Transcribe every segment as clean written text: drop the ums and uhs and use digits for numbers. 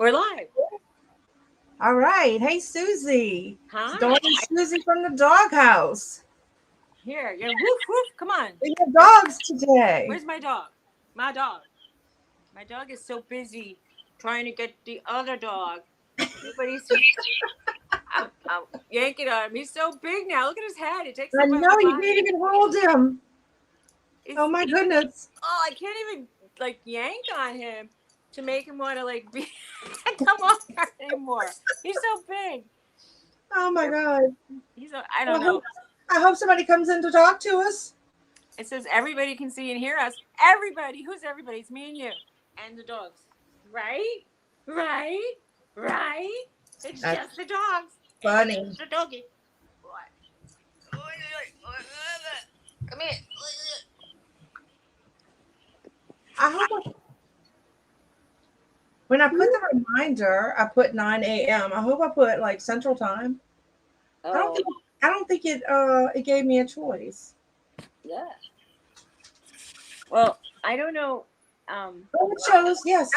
We're live. All right. Hey, Suzy. Hi. Daughter Suzy from the doghouse. Here, you're woof woof. Come on. We have dogs today. Where's my dog? My dog. My dog is so busy trying to get the other dog. Nobody's. I'm yanking on him. He's so big now. Look at his head. It takes I up my know whole you body. can't even hold him. It's- Oh my goodness. Oh, I can't even like yank on him to make him want to like be come on anymore. He's so big. Oh my God. I don't know. I hope somebody comes in to talk to us. It says everybody can see and hear us. Everybody. Who's everybody? It's me and you. And the dogs. Right? Right? Right? It's That's just the dogs. funny. It's the doggy. What? Come here. I hope when I put the reminder, I put 9 a.m. I hope I put like Central Time. Oh, I don't think it gave me a choice. yeah. Well, I don't know. Oh, it shows. Yes.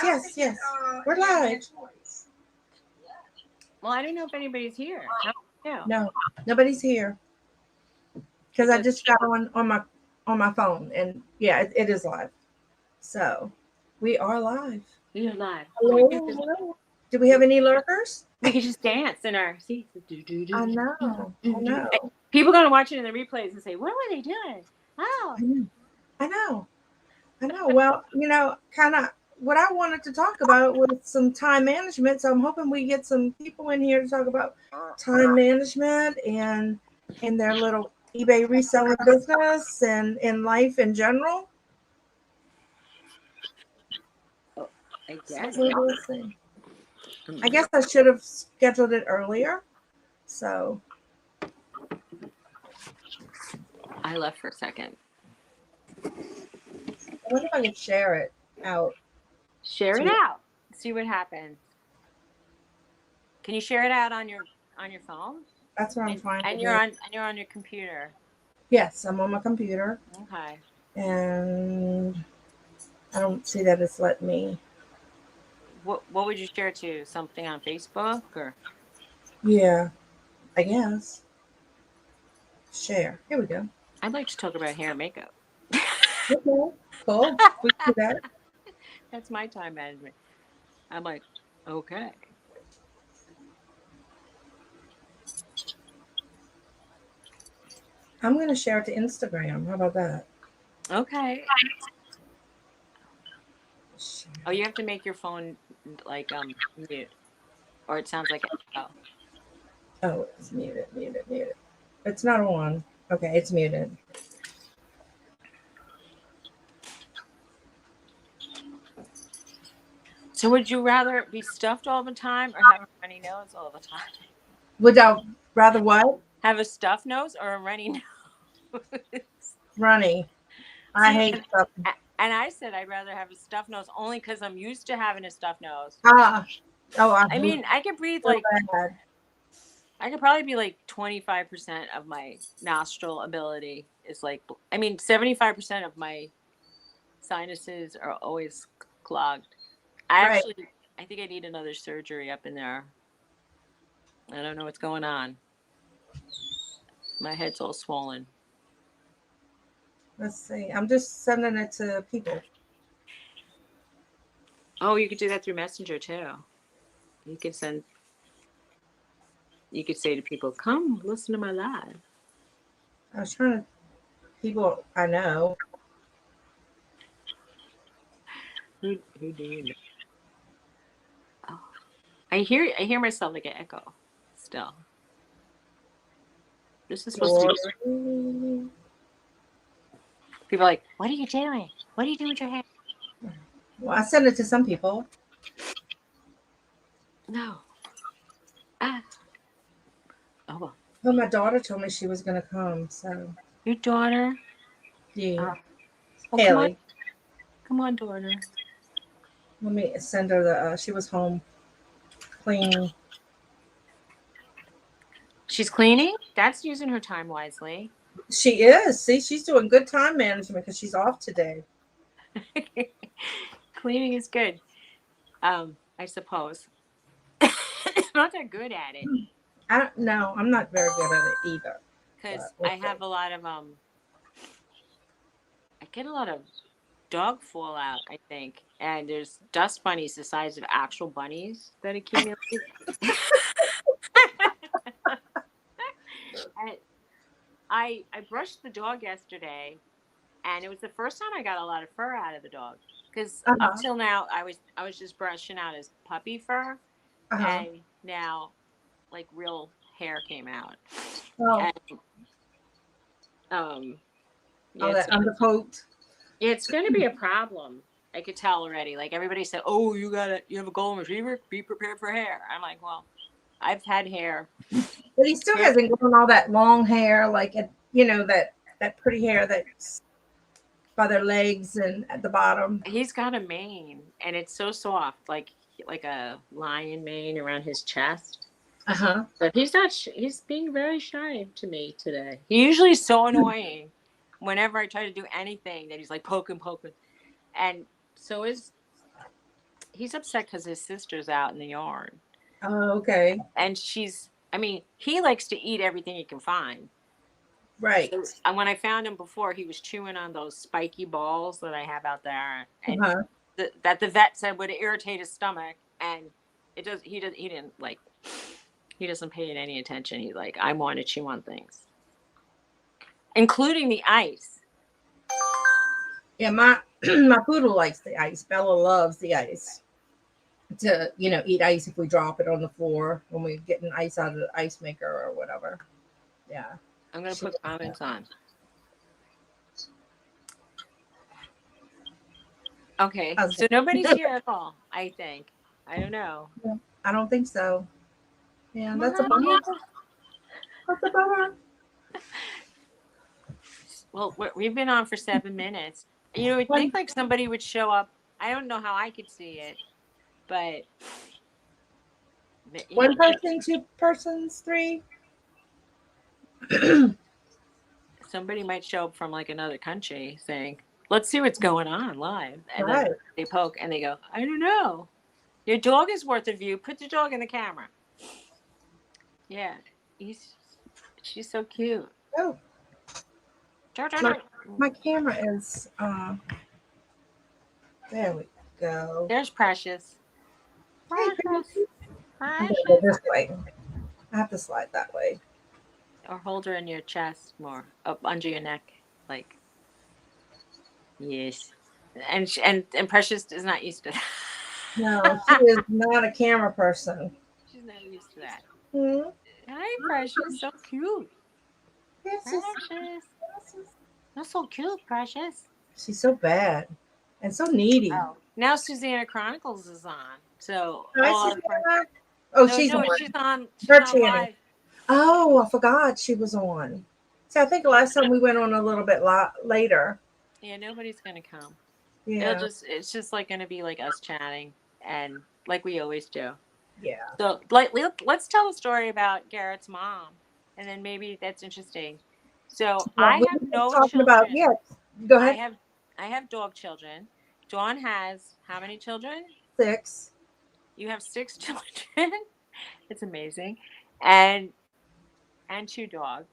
We're live. Well, I don't know if anybody's here. No, nobody's here. Because I just got on my phone, and yeah, it is live. So we are live. You're live. Hello. Do we have any lurkers? We could just dance in our seats. I know. People are going to watch it in the replays and say, what were they doing? Oh. I know. Well, kind of what I wanted to talk about was some time management. So I'm hoping we get some people in here to talk about time management and their little eBay reselling business and in life in general. I guess. I guess I should have scheduled it earlier. So I left for a second. I wonder if I could share it out. Share it out. See what happens. Can you share it out on your phone? That's what I'm trying to do. And you're on your computer. Yes, I'm on my computer. Okay. And I don't see that it's letting me. What would you share to? Something on Facebook or? Yeah, I guess. Share. Here we go. I'd like to talk about hair and makeup. Okay, cool. We can do that. That's my time management. I'm like, okay. I'm going to share it to Instagram. How about that? Okay. Oh, you have to make your phone like mute, or it sounds like echo. Oh, it's muted. It's not on. Okay, it's muted. So would you rather be stuffed all the time or have a runny nose all the time? Would I rather what? Have a stuffed nose or a runny nose? Runny. I hate stuff. And I said I'd rather have a stuffed nose only because I'm used to having a stuffed nose. I mean, I could breathe so like bad. I could probably be like 25% of my nostril ability is like, 75% of my sinuses are always clogged. I think I need another surgery up in there. I don't know what's going on. My head's all swollen. Let's see. I'm just sending it to people. Oh, you could do that through Messenger too. You could say to people, come listen to my live. I was trying to people I know. Who do you know? Oh, I hear myself like an echo still. This is supposed to be. People are like, what are you doing? What are you doing with your hair? Well, I sent it to some people. No. Oh well. Well, my daughter told me she was going to come. So your daughter? Yeah. Haley. Come on, daughter. Let me send her the. She was home cleaning. She's cleaning? That's using her time wisely. She is. See, she's doing good time management because she's off today. Cleaning is good. I suppose. not that good at it I don't know. I'm not very good at it either. because But we'll I see. have a lot of I get a lot of dog fallout, I think, and there's dust bunnies the size of actual bunnies that accumulate. And I brushed the dog yesterday, and it was the first time I got a lot of fur out of the dog. Because up Uh-huh. till now, I was just brushing out his puppy fur, Uh-huh. and now like real hair came out, Oh, and um, yeah, all that undercoat. it's going to be a problem. I could tell already. Like everybody said, "Oh, you have a golden retriever. Be prepared for hair." I'm like, well, I've had hair. But he still Hair. hasn't grown all that long hair, like it, that pretty hair that's by their legs and at the bottom. He's got a mane, and it's so soft, like a lion mane around his chest. Uh-huh. But he's not. He's being very shy to me today. He usually is so annoying. Whenever I try to do anything, that he's like poking, and so is he's upset because his sister's out in the yard, Oh, okay. and she's. I mean, he likes to eat everything he can find. Right. So, and when I found him before, he was chewing on those spiky balls that I have out there, and Uh-huh. that the vet said would irritate his stomach, and it does. He didn't like. He doesn't pay it any attention. He's like, I want to chew on things, including the ice. Yeah, my my poodle likes the ice. Bella loves the ice. To eat ice if we drop it on the floor when we get an ice out of the ice maker or whatever. Yeah. I'm gonna She, put comments on. Okay, so nobody's here at all. I think. I don't know. I don't think so. Yeah, Come that's a on bummer. here. That's a bummer. Well, we've been on for 7 minutes. You know, would think One like somebody would show up. I don't know how I could see it, but you know, one person, two persons, three. somebody might show up from like another country saying, "Let's see what's going on live," and then Right. they poke and they go, "I don't know. Your dog is worth a view. Put the dog in the camera." Yeah, he's she's so cute. Oh, Jar, jar, my jar. my camera is there we go. There's Precious. Hey, Precious. Pinky. I'm gonna go Precious. this way. I have to slide that way. Or hold her in your chest more, up under your neck, like yes. And Precious is not used to No, she that. is not a camera person. She's not used to that. Hmm. Hi, Precious, so cute. Yes, Precious, that's so cute, Precious. she's so bad and so needy. Oh, now Susanna Chronicles is on. So Hi, all our friends. Susanna. Oh, No, she's no, on she's on. She's her on channel. live. Oh, I forgot she was on. See, I think last time we went on a little bit later. Yeah, nobody's gonna come. Yeah, It's just like gonna be like us chatting and like we always do. yeah. So like let's tell a story about Garrett's mom, and then maybe that's interesting. So Well, I we have were just no talking about, children. yeah. Go I ahead. have I have dog children. Dawn has how many children? 6. You have 6 children. It's amazing, and two dogs.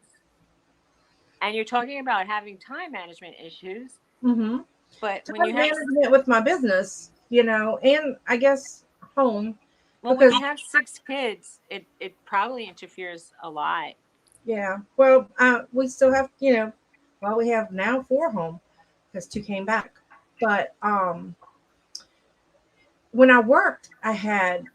And you're talking about having time management issues, Mm-hmm. but when you Time have management with my business, and I guess home well, when because you have 6 kids, it probably interferes a lot. yeah. Well, we still have well, we have now 4 home because 2 came back, but when I worked, I had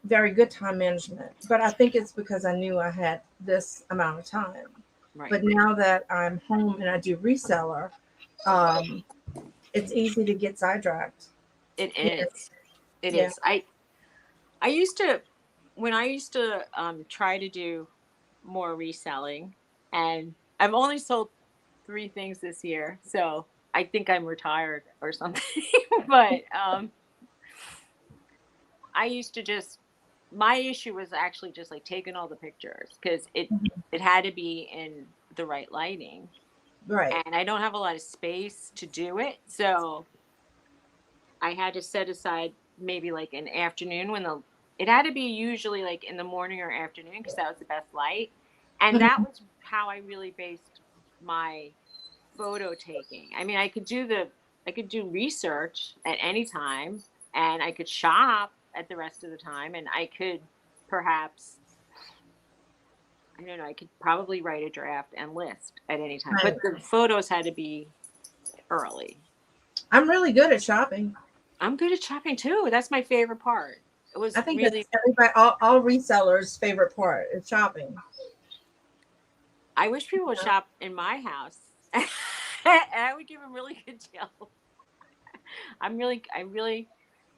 very good time management, but I think it's because I knew I had this amount of time. Right. But now that I'm home and I do reseller, um, it's easy to get sidetracked. It Yeah, is. It yeah. is. I used to when I used to try to do more reselling, and I've only sold 3 things this year, so I think I'm retired or something. But I used to just my issue was actually just like taking all the pictures because it had to be in the right lighting, Right. and I don't have a lot of space to do it, so I had to set aside maybe like an afternoon when the It had to be usually like in the morning or afternoon because that was the best light. And that was how I really based my photo taking. I mean, I could do research at any time, and I could shop at the rest of the time, and I could perhaps, I don't know, I could probably write a draft and list at any time. Right. But the photos had to be early. I'm really good at shopping. I'm good at shopping too. That's my favorite part. It I was think really, that's everybody, all resellers' favorite part is shopping. I wish people would shop in my house. And I would give them really good deals. I really,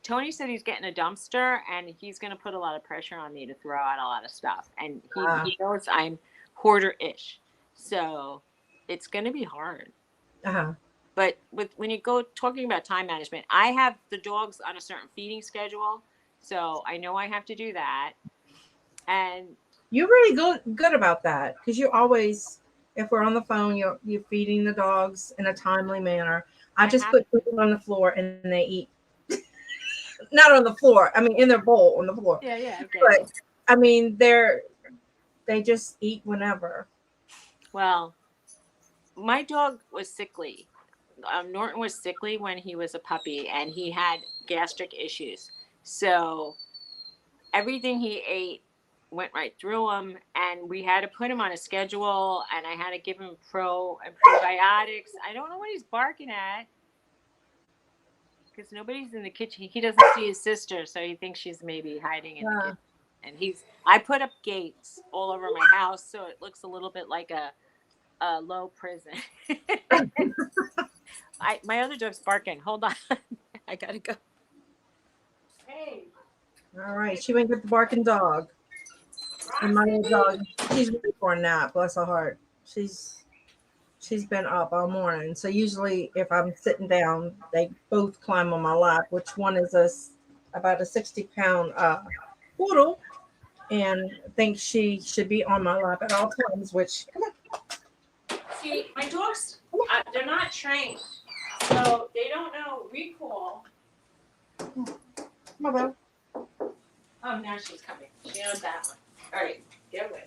Tony said he's getting a dumpster and he's going to put a lot of pressure on me to throw out a lot of stuff. And Uh, he knows I'm hoarder ish. So it's going to be hard. uh-huh. But when you go talking about time management, I have the dogs on a certain feeding schedule. So I know I have to do that. And You're really good about that because you always, if we're on the phone, you're feeding the dogs in a timely manner. I I just have, put food on the floor and they eat. Not on the floor. I mean, in their bowl on the floor. yeah, yeah, I get But it. I mean, they just eat whenever. Well, my dog was sickly. Norton was sickly when he was a puppy and he had gastric issues. So everything he ate went right through him, and we had to put him on a schedule, and I had to give him pro and probiotics. I don't know what he's barking at because nobody's in the kitchen. He doesn't see his sister, so he thinks she's maybe hiding in the Yeah. kitchen. And I put up gates all over my house so it looks a little bit like a low prison. My other dog's barking. Hold on. I gotta go. Hey, All right. She went get the barking dog. And my little Roxy. dog, she's ready for a nap. Bless her heart. She's been up all morning. So usually, if I'm sitting down, they both climb on my lap. Which one is about a 60-pound poodle, and thinks she should be on my lap at all times. Which come See, my dogs, they're not trained, so they don't know recall. on, come Oh, now she's coming. She knows that one. All right, get away.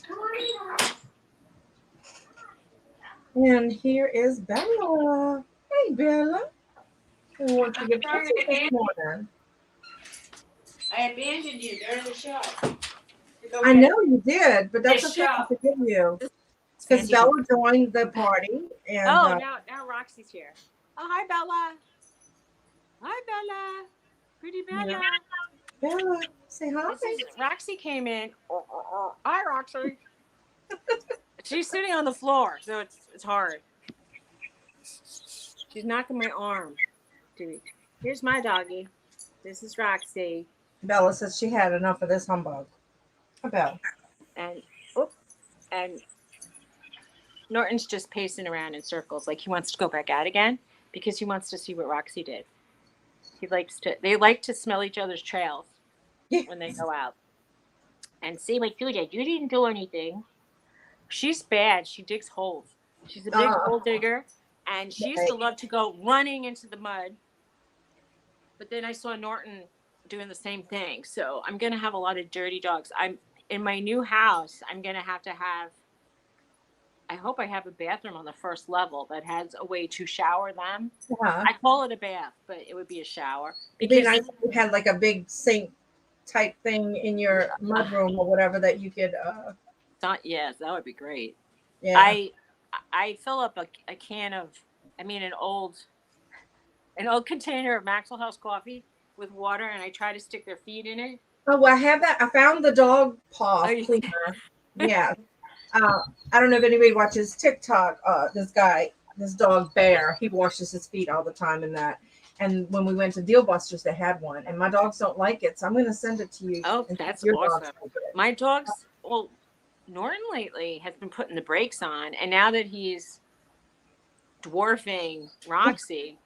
Come on, And here is Bella. Hey, Bella. Who wants to I'm get sorry pictures I this abandoned, morning? I abandoned you during the show. To go I get know you did, but that's this okay. I show. forgive you. Because Sandy's. Bella joined the party, and Oh, now Roxy's here. Oh, hi, Bella. Hi, Bella. Pretty yeah. Bella. Bella, say hi. This is Roxy came in. Hi, Roxy. She's sitting on the floor, so it's hard. She's knocking my arm. Here's my doggy. This is Roxy. Bella says she had enough of this humbug. Bella. And oop, and Norton's just pacing around in circles like he wants to go back out again because he wants to see what Roxy did. They like to smell each other's trails when they go out. And see what you did. You didn't do anything. She's bad. She digs holes. She's a big hole digger. And she used to love to go running into the mud. But then I saw Norton doing the same thing. So I'm going to have a lot of dirty dogs. I'm in my new house. I'm going to have, I hope I have a bathroom on the first level that has a way to shower them. Uh-huh. I call it a bath, but it would be a shower. It'd be nice if you had like a big sink type thing in your mudroom or whatever that you could. Yes, that would be great. Yeah. I fill up a can of, an old container of Maxwell House coffee with water, and I try to stick their feet in it. Oh, well, I have that. I found the dog paw cleaner. Yeah. I don't know if anybody watches TikTok. This dog Bear, he washes his feet all the time in that. And when we went to Deal Busters, they had one, and my dogs don't like it, so I'm going to send it to you. Oh, that's awesome. My dogs, Norton lately has been putting the brakes on, and now that he's dwarfing Roxy,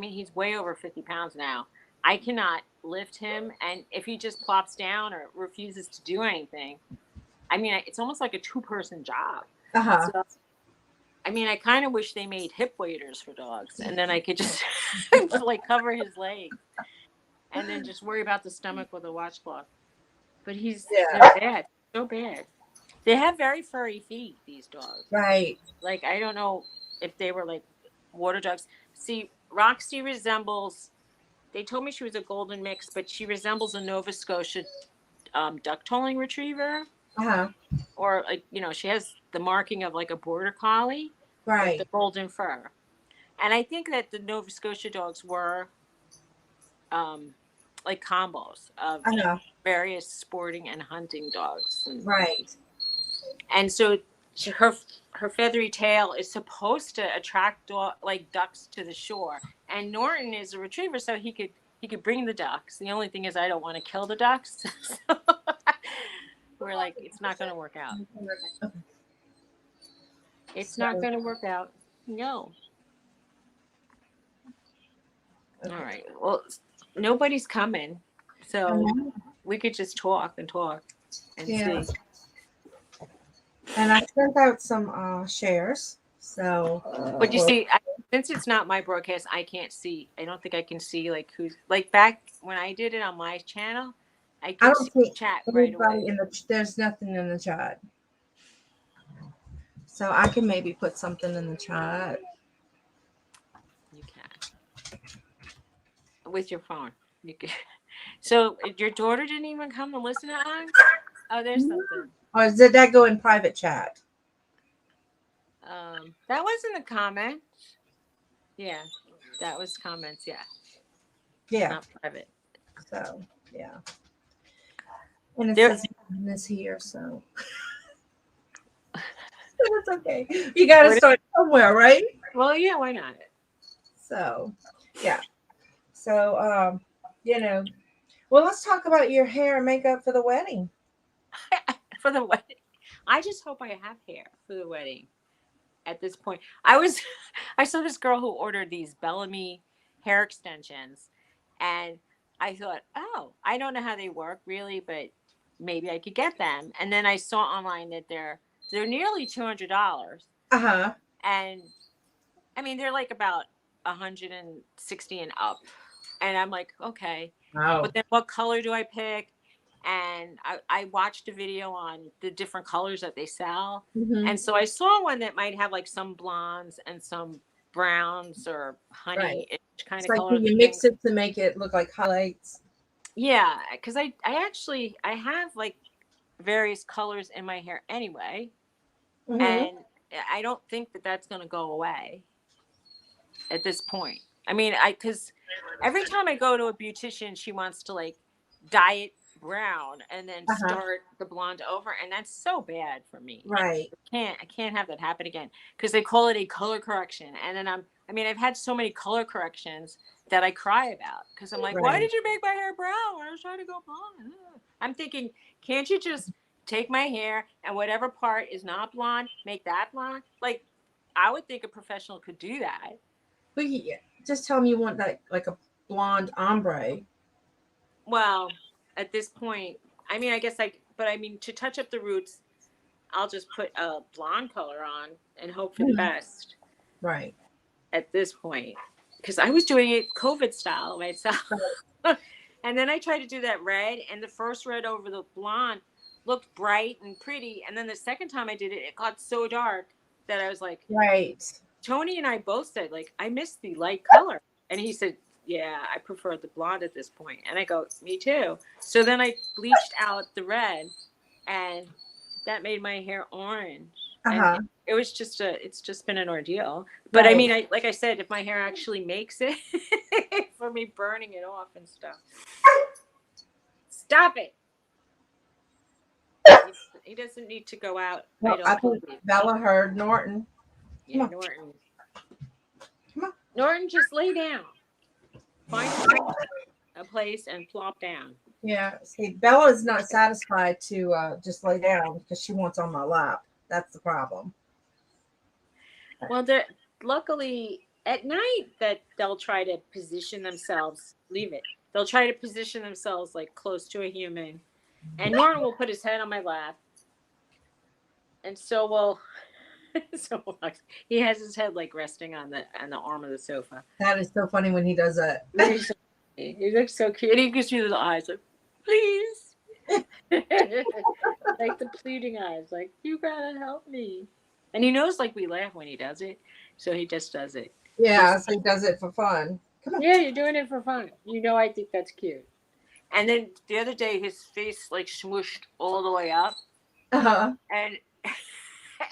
he's way over 50 pounds now. I cannot lift him, and if he just plops down or refuses to do anything, it's almost like a two-person job. Uh-huh. So, I kind of wish they made hip waders for dogs, and then I could just like cover his legs. and then just worry about the stomach with a washcloth. But they're Yeah. bad, so bad. They have very furry feet. These dogs. Right. Like I don't know if they were like water dogs. See, Roxy resembles. They told me she was a golden mix, but she resembles a Nova Scotia duck tolling retriever, Uh-huh. or like she has the marking of like a border collie with the Right. golden fur. And I think that the Nova Scotia dogs were um, like combos of Uh-huh. various sporting and hunting dogs, Right. and so her feathery tail is supposed to attract like ducks to the shore. And Norton is a retriever, so he could bring the ducks. The only thing is, I don't want to kill the ducks. So we're like, it's not going to work out. It's not So, going to work out. No. All okay. right. Well, nobody's coming, I so know. we could just talk and talk and Yeah. see. And I sent out some shares. So, But you well, see, since it's not my broadcast, I can't see. I don't think I can see like who's like back when I did it on my channel. I I could don't see see chat right anybody away. in the, there's nothing in the chat. So I can maybe put something in the chat. You can with your phone. You can. So your daughter didn't even come to listen to us. Oh, there's something. Or did that go in private chat? That was in the comments. Yeah, that was comments. Yeah, Yeah. not private. So, yeah. And it There. says this here. So it's okay. You got to What? start somewhere, right? Well, yeah. Why not? So, yeah. So, you know, well, let's talk about your hair and makeup for the wedding. For the wedding, I just hope I have hair for the wedding. At this point, I saw this girl who ordered these Bellamy hair extensions, and I thought, oh, I don't know how they work really, but maybe I could get them. And then I saw online that they're nearly $200, Uh huh. and I mean they're like about 160 and up, and I'm like, okay, Wow. but then what color do I pick? And I watched a video on the different colors that they sell. Mm-hmm. And so I saw one that might have like some blondes and some browns or Right. honey kind It's of like color you thing. mix it to make it look like highlights. Yeah, because I actually I have like various colors in my hair anyway, Mm-hmm. and I don't think that that's going to go away at this point. I mean, I because every time I go to a beautician, she wants to like dye it brown and then Uh huh. start the blonde over, and that's so bad for me. Right. I can't have that happen again because they call it a color correction, and then I mean, I've had so many color corrections that I cry about because I'm like, why Right. did you make my hair brown when I was trying to go blonde? I'm thinking, can't you just take my hair and whatever part is not blonde, make that blonde? Like, I would think a professional could do that. But just tell me you want like a blonde ombre. Well, at this point, I mean, I guess but I mean, to touch up the roots, I'll just put a blonde color on and hope for the Mhm. best Right. at this point. Because I was doing it COVID style myself. And then I tried to do that red, and the first red over the blonde looked bright and pretty. And then the second time I did it, it got so dark that I was like, Right. Tony and I both said, like, I miss the light color. And he said, yeah, I prefer the blonde at this point. And I go, me too. So then I bleached out the red, and that made my hair orange. Uh And huh. it's just been an ordeal. But I Right. mean, like I said, if my hair actually makes it for me burning it off and stuff. Stop it. He doesn't need to go out. I Well, I don't think believe. Bella heard Norton. Come Yeah, on. Norton. Come on. Norton, just lay down. Find a place and plop down. Yeah. See, Bella is not satisfied to just lay down because she wants on my lap. That's the problem. Well, they're luckily at night that they'll try to position themselves. Leave it. They'll try to position themselves like close to a human, and Norton will put his head on my lap, and so will so he has his head like resting on the arm of the sofa. That is so funny when he does that. He's He looks so cute. And he gives me the eyes like, please. Like the pleading eyes, like, you gotta help me. And he knows like we laugh when he does it. So he just does it. Yeah, so he does it for fun. Come on. Yeah, you're doing it for fun. I think that's cute. And then the other day, his face like smooshed all the way up, Uh-huh. and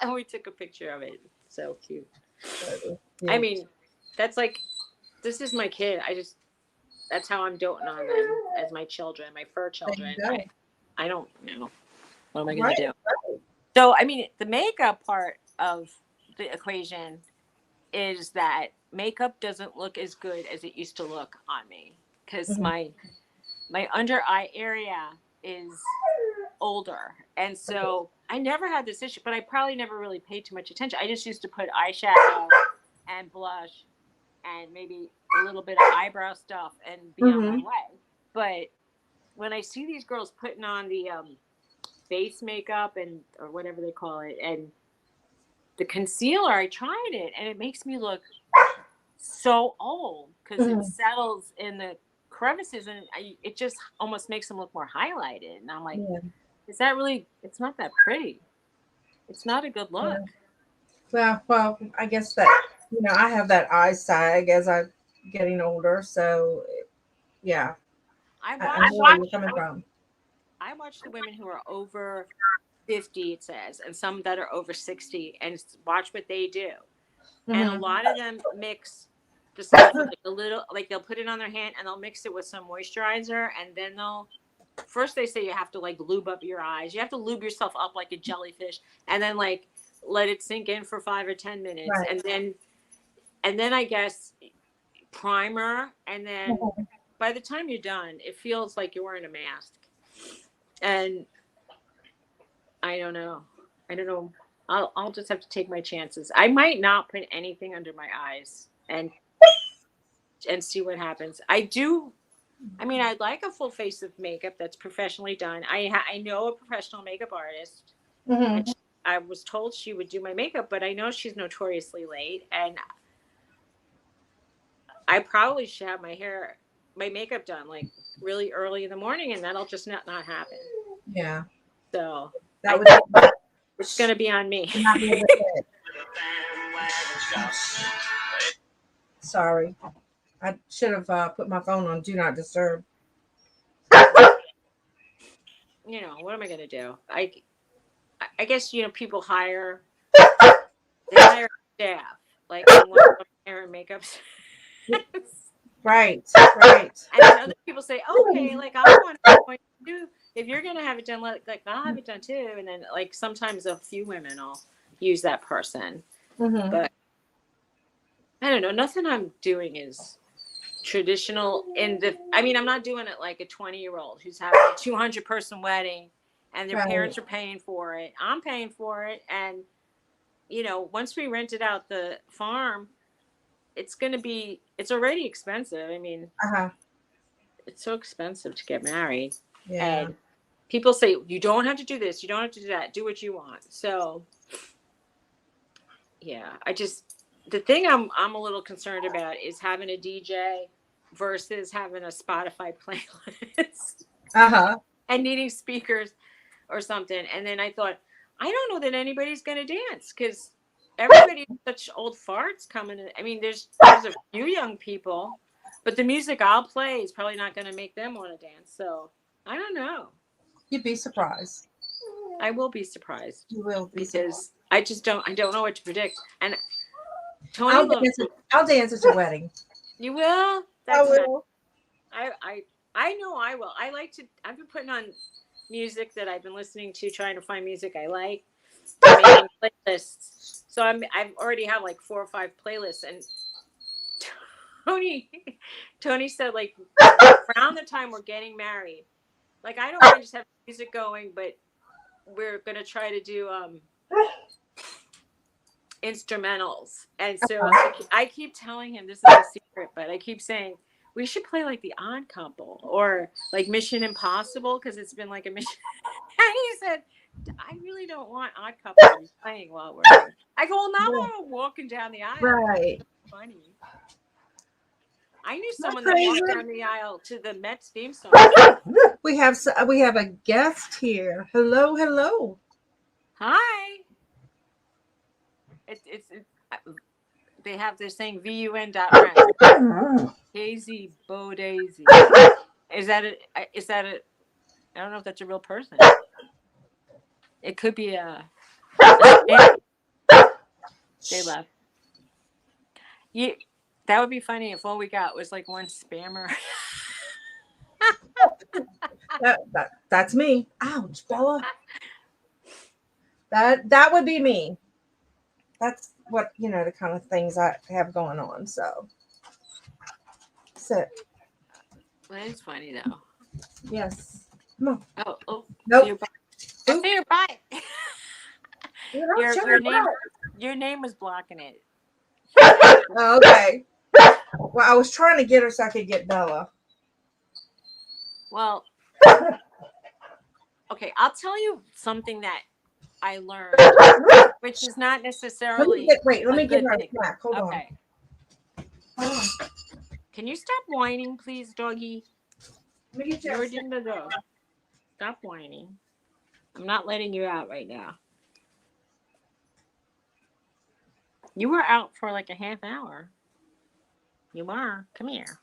and we took a picture of it. So cute. I Yeah. mean, that's like this is my kid. That's how I'm doting on them as my children, my fur There you children. go. I don't know what am I gonna Right. do. So I mean, the makeup part of the equation is that makeup doesn't look as good as it used to look on me because Mhm. my under eye area is older. And so I never had this issue, but I probably never really paid too much attention. I just used to put eyeshadow and blush and maybe a little bit of eyebrow stuff and be on my Mhm. way. But when I see these girls putting on the face makeup and or whatever they call it and the concealer, I tried it and it makes me look so old because it Mhm. settles in the crevices and it just almost makes them look more highlighted. And I'm like, Yeah. is that really? It's not that pretty. It's not a good look. Yeah. Well, I guess that I have that eye sag as I'm getting older, so yeah, I I know watch where you're coming from. I watch the women who are over 50, it says, and some that are over 60, and watch what they do. And a Hmm. lot of them mix the stuff with like a little, like they'll put it on their hand and they'll mix it with some moisturizer, and then they'll first they say you have to like lube up your eyes. You have to lube yourself up like a jellyfish, and then like let it sink in for 5 or 10 minutes, Right. and then I guess primer, and then Mhm. by the time you're done, it feels like you're wearing a mask. And I don't know. I don't know. I'll just have to take my chances. I might not put anything under my eyes and see what happens. I do. I mean, I'd like a full face of makeup that's professionally done. I know a professional makeup artist, and Mhm. I was told she would do my makeup, but I know she's notoriously late, and I probably should have my makeup done like really early in the morning, and that'll just not happen. Yeah, So that I would think it's going to be on me. not be a good fit. Sorry, I should have put my phone on do not disturb. What am I going to do? I guess people they hire staff like and one of them hair and makeup. Right, right. And then other people say, okay, like I want to do if you're gonna have it done, like I'll have it done too. And then like sometimes a few women will use that person, Hmm. but I don't know. Nothing I'm doing is traditional. I mean, I'm not doing it like a 20-year-old who's having a 200-person wedding, and their Right. parents are paying for it. I'm paying for it, and once we rented out the farm, it's already expensive. I mean, Uh-huh. it's so expensive to get married. Yeah. And people say, you don't have to do this, you don't have to do that, do what you want. So, yeah, the thing I'm a little concerned about is having a DJ versus having a Spotify playlist Uh-huh. and needing speakers or something. And then I thought, I don't know that anybody's going to dance because everybody's such old farts coming in. I mean, there's a few young people, but the music I'll play is probably not going to make them want to dance. So I don't know. You'd be surprised. I will be surprised You will be surprised. because I don't know what to predict. And Tony I'll loves dance. I'll dance at your wedding. you will. I That's nice. will. I I I know I will. I've been putting on music that I've been listening to, trying to find music I like and making playlists. So I've already have like 4 or 5 playlists, and Tony Tony said like around the time we're getting married, like I don't mind just having music going, but we're gonna try to do instrumentals. And so I keep telling him this is a secret, but I keep saying we should play like the Odd Couple or like Mission Impossible because it's been like a mission. And he said, I really don't want Odd Couple to be playing while we're. I go, well, now Yeah. while we're walking down the aisle. Right. Funny. I knew Not someone that crazy. walked down the aisle to the Mets theme song. We have a guest here. Hello, hello. Hi. They're saying VUN.rent. Hazy Bodazy. Is that a I don't know if that's a real person. It could be a spam. They left. You that would be funny if all we got was like one spammer. That's me. Ouch, Bella. That would be me. That's what the kind of things I have going on. So Well, it's funny though. yes. Come on. Oh, Nope. your butt. I see your butt. You don't show your your name butt. your name was blocking it. Oh, okay. Well, I was trying to get her so I could get Bella. Well, okay, I'll tell you something that I learned, which is not necessarily Let a me get good her a thing. snack. Hold on. Okay. Can you stop whining, please, doggy? Let me get you a You're snack. in the dog. Stop whining. I'm not letting you out right now. You were out for like a half hour. You were. Come here.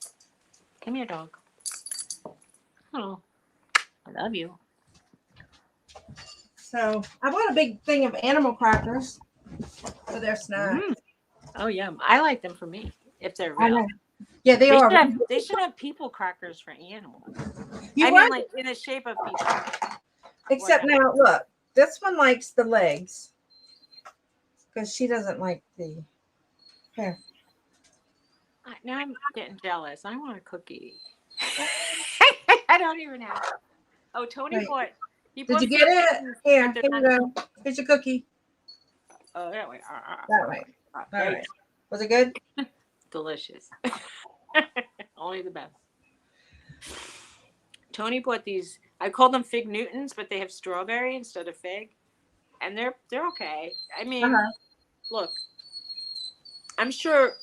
Come here, dog. Oh, I love you. So I bought a big thing of animal crackers for their snack. Mm. Oh, yum. I like them for me if they're I know. real. Yeah, they are. They should have people crackers for animals. You I right. mean, like in the shape of people. Except now, look, this one likes the legs because she doesn't like the hair. Now I'm getting jealous. I want a cookie. I don't even have. Oh, Tony Right. bought. He Did bought you get it? Here, but they're here you not. go. Here's your cookie. Oh, that way. That way. All Right. right. Was it good? Delicious. Only the best. Tony bought these. I call them Fig Newtons, but they have strawberry instead of fig, and they're okay. I mean, Uh-huh. look, I'm sure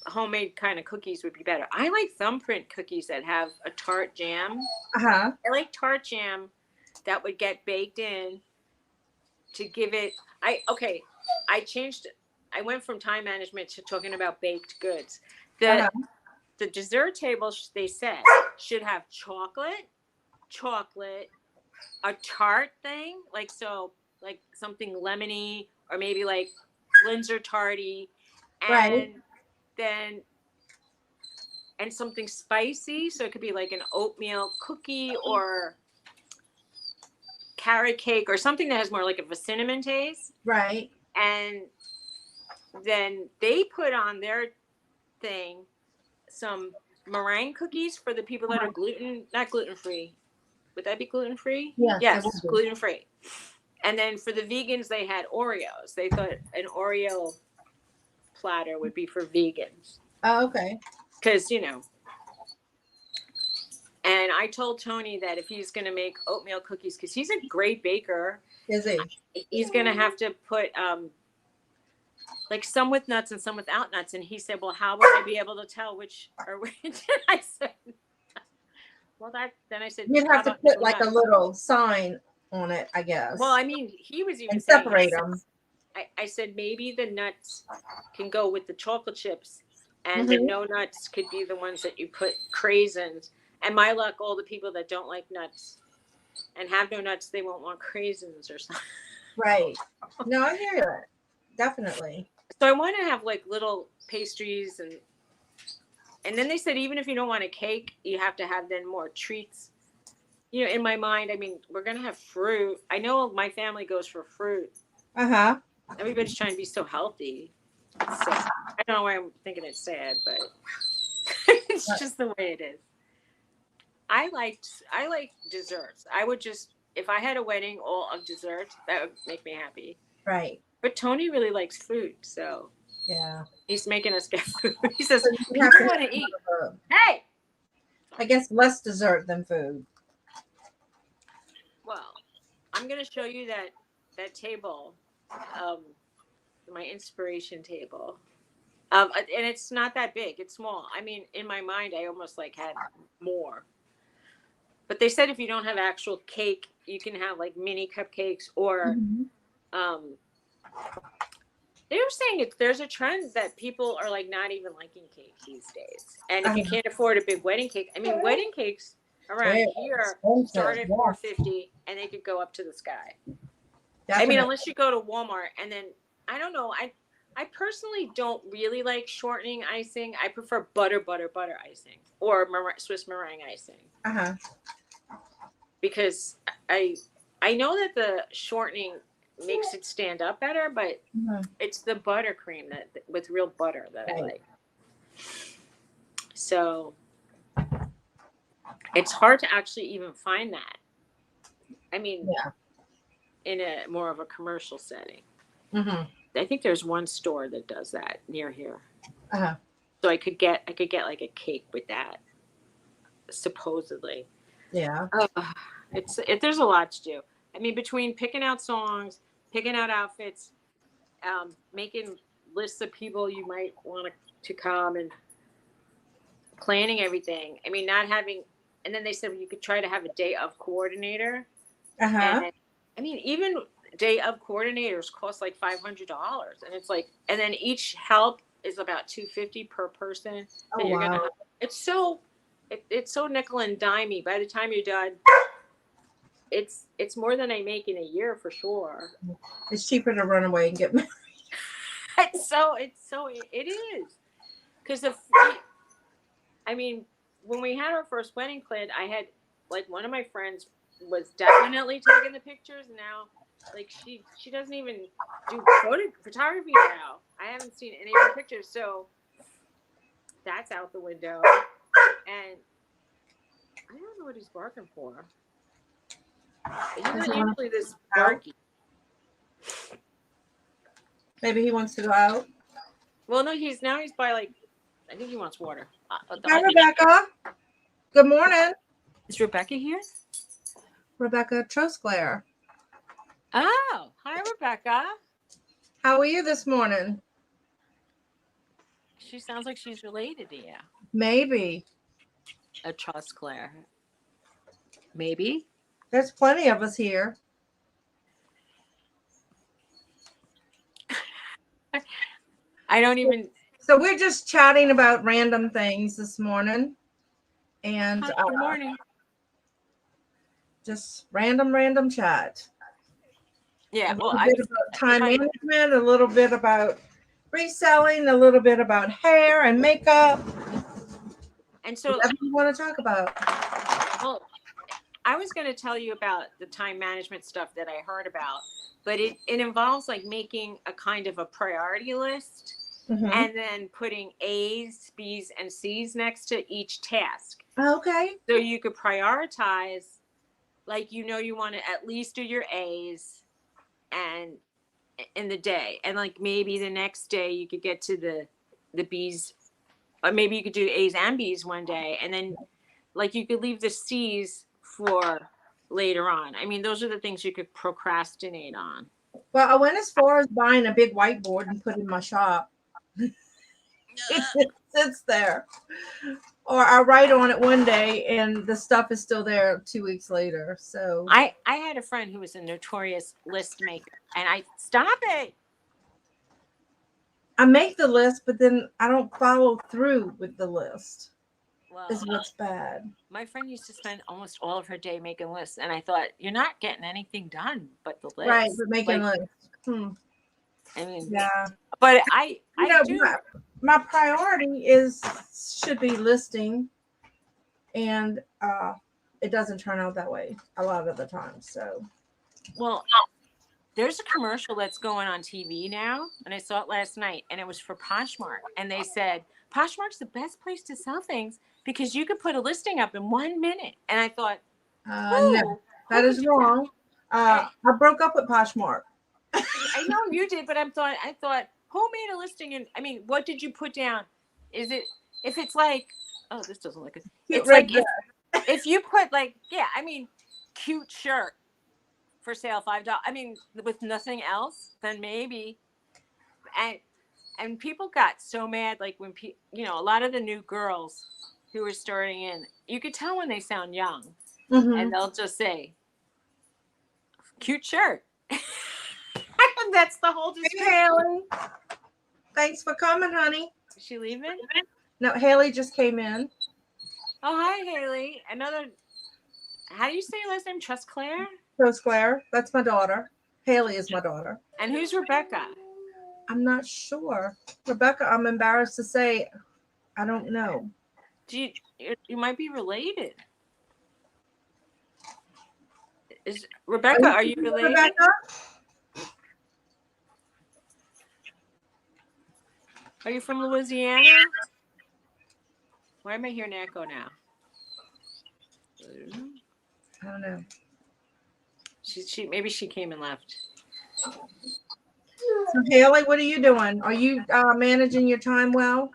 homemade kind of cookies would be better. I like thumbprint cookies that have a tart jam. Uh-huh. I like tart jam that would get baked in to give it. I changed. I went from time management to talking about baked goods. Uh-huh. The dessert table, they said, should have chocolate, a tart thing, like something lemony, or maybe like Linzer tarty, Right. and then and something spicy. So it could be like an oatmeal cookie or carrot cake or something that has more like of a cinnamon taste. Right. And then they put on their thing some meringue cookies for the people that are not gluten free. Would that be gluten free? Yes, it Yes, will be. gluten free. And then for the vegans, they had Oreos. They thought an Oreo platter would be for vegans. Oh, okay. Because, and I told Tony that if he's going to make oatmeal cookies, because he's a great baker, Is he? he's going to have to put like some with nuts and some without nuts. And he said, well, how would I be able to tell which are which? I said, well, then I said, You'd how have to about put no like a nuts? little sign on it, I guess. Well, I mean, he was even and saying, separate them. I said, maybe the nuts can go with the chocolate chips and Mm-hmm. the no nuts could be the ones that you put craisins. And my luck, all the people that don't like nuts and have no nuts, they won't want craisins or something. Right. No, I hear that. Definitely. So I want to have like little pastries and then they said even if you don't want a cake, you have to have then more treats. In my mind, I mean, we're gonna have fruit. I know my family goes for fruit. Uh-huh. Everybody's trying to be so healthy. So I don't know why I'm thinking it's sad, but it's just the way it is. I like desserts. I would just if I had a wedding all of desserts, that would make me happy. Right. But Tony really likes food, so Yeah. he's making us get food. He says So people want to eat. Hey. I guess less dessert than food. Well, I'm gonna show you that table, my inspiration table. And it's not that big. It's small. I mean, in my mind, I almost like had more. But they said if you don't have actual cake, you can have like mini cupcakes or Mhm. um, they were saying there's a trend that people are like not even liking cake these days. And if you Uh, can't afford a big wedding cake, I mean, wedding cakes around they're here start expensive. at Yeah, 450 and they could go up to the sky. I mean, definitely. unless you go to Walmart and then I don't know. I personally don't really like shortening icing. I prefer butter icing or Swiss meringue icing Uh-huh. because I I know that the shortening makes it stand up better, but Mhm. it's the buttercream that with real butter that I Right. like. So it's hard to actually even find that. I mean, Yeah. in a more of a commercial setting. Hmm. I think there's one store that does that near here. Uh-huh. So I could get like a cake with that supposedly. Yeah. Oh, there's a lot to do. I mean, between picking out songs, picking out outfits, making lists of people you might want to come and planning everything. I mean, not having, and then they said well, you could try to have a day of coordinator. And Uh-huh. I mean, even day of coordinators cost like $500, and it's like, and then each help is about 250 per person Oh that you're gonna. wow. Have. It's so, it's so nickel and dimey. By the time you're done, it's more than I make in a year for sure. It's cheaper to run away and get married. It is because the I mean, when we had our first wedding planned, I had like one of my friends was definitely taking the pictures. Now, like she doesn't even do photography now. I haven't seen any of her pictures, so that's out the window. And I don't know what he's barking for. He's Does not he want usually this to go out? barky. Maybe he wants to go out. Well, no, he's by like I think he wants water. Hi, Rebecca. Good morning, Is Rebecca here? Rebecca Trosclair. Oh, hi, Rebecca. How are you this morning? She sounds like she's related to you. Maybe. A trust Claire. Maybe. There's plenty of us here. I don't even. So we're just chatting about random things this morning, and Hi, good morning. just random chat. A Yeah, well, little bit about if time I, management, a little bit about reselling, a little bit about hair and makeup. and so, Whatever you want to talk about. well, I was going to tell you about the time management stuff that I heard about, but it involves like making a kind of a priority list Hmm. and then putting A's, B's, and C's next to each task. Okay. So you could prioritize, like, you want to at least do your A's and in the day. And like maybe the next day you could get to the B's, or maybe you could do A's and B's one day. And then like you could leave the C's for later on. I mean, those are the things you could procrastinate on. Well, I went as far as buying a big whiteboard and put in my shop. It just sits there. Or I write on it one day and the stuff is still there 2 weeks later. So I had a friend who was a notorious list maker, and I stop it. I make the list, but then I don't follow through with the list. Well, Is what's bad. my friend used to spend almost all of her day making lists, and I thought you're not getting anything done but the Right, list. but making Like, lists. Hmm. I mean, Yeah. but You I know, do. my priority is should be listing, and it doesn't turn out that way a lot of the time. So Well, there's a commercial that's going on TV now, and I saw it last night, and it was for Poshmark, and they said Poshmark's the best place to sell things because you could put a listing up in 1 minute. And I thought, no, who that could is do that? wrong. I I broke up with Poshmark. I know you did, but I thought who made a listing? And I mean, what did you put down? Is it if it's like oh this doesn't look good? Cute It's red like dress. if you put like yeah, I mean, cute shirt for sale $5. I mean, with nothing else, then maybe. And And people got so mad, like when a lot of the new girls who were starting in, you could tell when they sound young, and Mm-hmm. they'll just say, "Cute shirt." And that's the whole Hey, description. Haley. Thanks for coming, honey. Is she leaving? No, Haley just came in. Oh, hi, Haley. Another. How do you say your last name? Trust Claire. Rose Claire. That's my daughter. Haley is my daughter. And who's Rebecca? I'm not sure. Rebecca, I'm embarrassed to say, I don't know. You might be related. Is Are Rebecca? you Are you related? Rebecca? Are you from Louisiana? Why am I hearing an echo now? I don't know. She maybe she came and left. So, Haley, what are you doing? Are you managing your time well?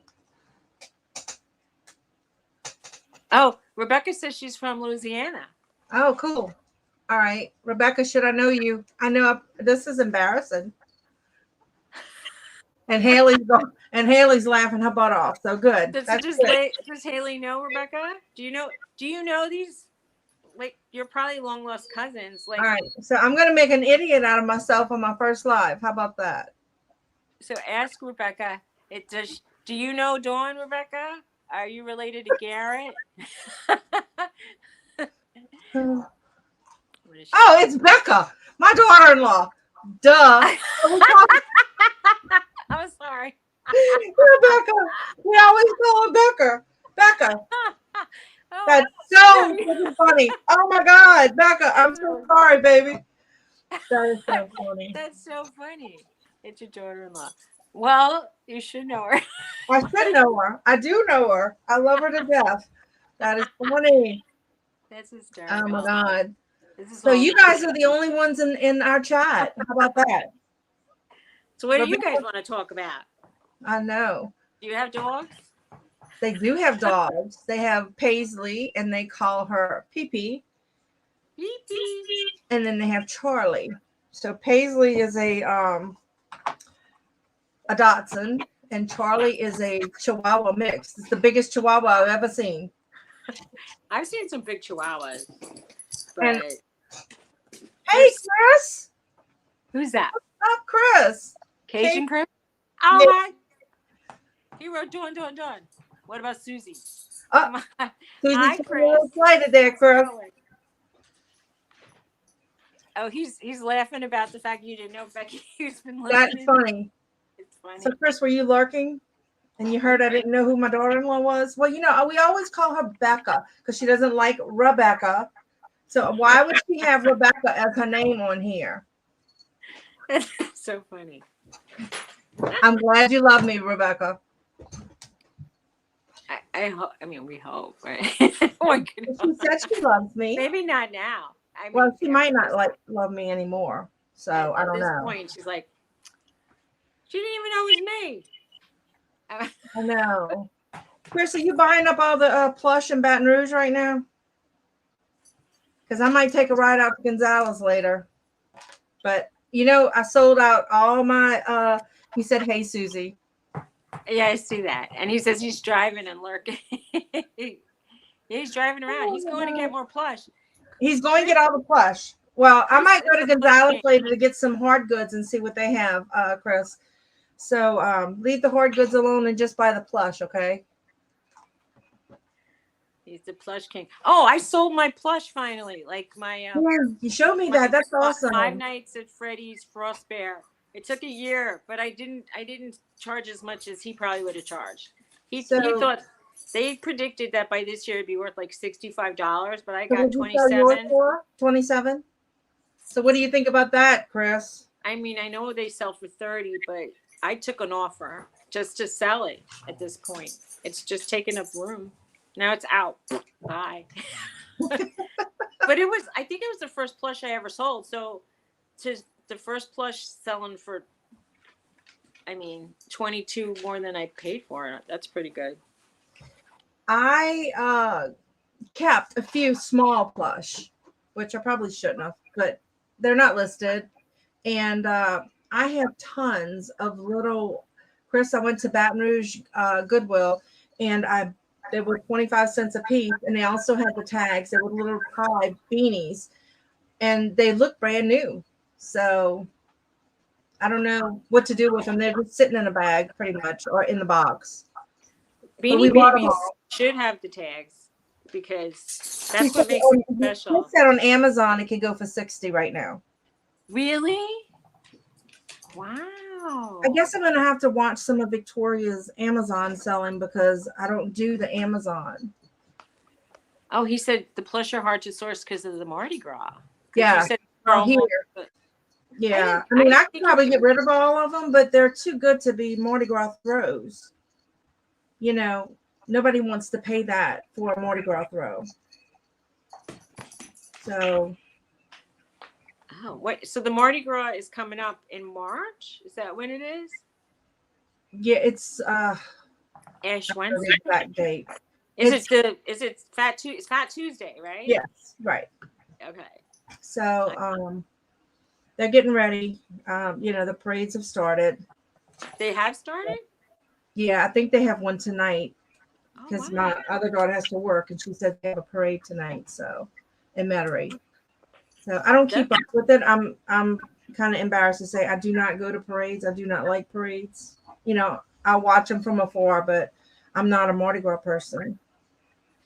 Oh, Rebecca says she's from Louisiana. Oh, cool. All right. Rebecca, should I know you? I know this is embarrassing. And Haley's laughing her butt off. So good. So That's good. does Haley know Rebecca? Do you know these? Like, you're probably long lost cousins. All Like, right. So I'm gonna make an idiot out of myself on my first live. How about that? so ask Rebecca. Do you know Dawn, Rebecca? Are you related to Garrett? Oh, What is she? it's Becca, my daughter-in-law. Duh. I'm sorry. Rebecca. We always call her Becca. Becca. Oh, That's so freaking funny. Oh my God, Becca, I'm so sorry, baby. That is so funny. that's so funny. It's your daughter-in-law. Well, you should know her. I should know her. I do know her. I love her to death. That is funny. That's Oh my hysterical. God. This is So all. you guys are the only ones in our chat. How about that? So, what do you Rebecca, guys want to talk about? I know. Do you have dogs? They do have dogs. They have Paisley and they call her Pee Pee. Beep beep. And then they have Charlie. So Paisley is a Dachshund and Charlie is a Chihuahua mix. It's the biggest Chihuahua I've ever seen. I've seen some big chihuahuas, And but hey, Chris. who's that? Up, Chris. Cajun Chris? Yeah. Oh, hi. He wrote Dawn. What about Suzy? Come on. Suzy's Hi, a Chris. little excited there, Chris. Oh, he's laughing about the fact you didn't know Becky has been That's listening. funny. It's funny. So, Chris, were you lurking? And you heard I didn't know who my daughter-in-law was? Well, we always call her Becca because she doesn't like Rebecca. So why would she have Rebecca as her name on here? That's so funny. I'm glad you love me, Rebecca. I hope. I mean, we hope, right? She said she loves me. Maybe not now. I mean, Well, she might not love me anymore. So I don't know. At this point, she's like, she didn't even know it was me. I know. Chris, are you buying up all the plush in Baton Rouge right now? Because I might take a ride out to Gonzales later. But, I sold out all my, he said, hey, Suzy. Yeah, I see that. And he says he's driving and lurking. He's driving around. He's going to get more plush. He's going to get all the plush. Well, I might go to Gonzales later to get some hard goods and see what they have, Chris. So leave the hard goods alone and just buy the plush, okay? He's the plush king. Oh, I sold my plush finally. Like my Yeah, you showed me that. That's awesome. 5 Nights at Freddy's Frost Bear. It took a year, but I didn't charge as much as he probably would have charged. He thought they predicted that by this year it'd be worth like $65, but I got 27. 27. So what do you think about that, Chris? I mean, I know they sell for 30, but I took an offer just to sell it at this point. It's just taking up room. Now it's out. Bye. But I think it was the first plush I ever sold. So the first plush selling for, 22 more than I paid for it. That's pretty good. I kept a few small plush, which I probably shouldn't have, but they're not listed. And I have tons of little Chris, I went to Baton Rouge Goodwill, and they were 25 cents a piece, and they also had the tags. They were little pie beanies, and they look brand new. So I don't know what to do with them. They're just sitting in a bag, pretty much, or in the box. But we Beanie bought them Babies all. should have the tags because He that's said, what makes it he special. said on Amazon it can go for 60 right now. Really? I Wow. guess I'm gonna have to watch some of Victoria's Amazon selling because I don't do the Amazon. Oh, he said the plush are hard to source because of the Mardi Gras. Because you Yeah, said well here, but yeah. I I mean, didn't I could think you probably could. get rid of all of them, but they're too good to be Mardi Gras throws. You know, nobody wants to pay that for a Mardi Gras throw. So Oh, wait. So the Mardi Gras is coming up in March? Is that when it is? yeah, it's Ash the Wednesday? exact date. Is It's it the is it Fat Tuesday? It's Fat Tuesday, right? yes, right. Okay. So I- they're getting ready. The parades have started. They have started? Yeah, I think they have one tonight Oh because wow. my other daughter has to work, and she said they have a parade tonight. So in Metairie. So I don't That, keep up with it. I'm kind of embarrassed to say I do not go to parades. I do not like parades. I watch them from afar, but I'm not a Mardi Gras person.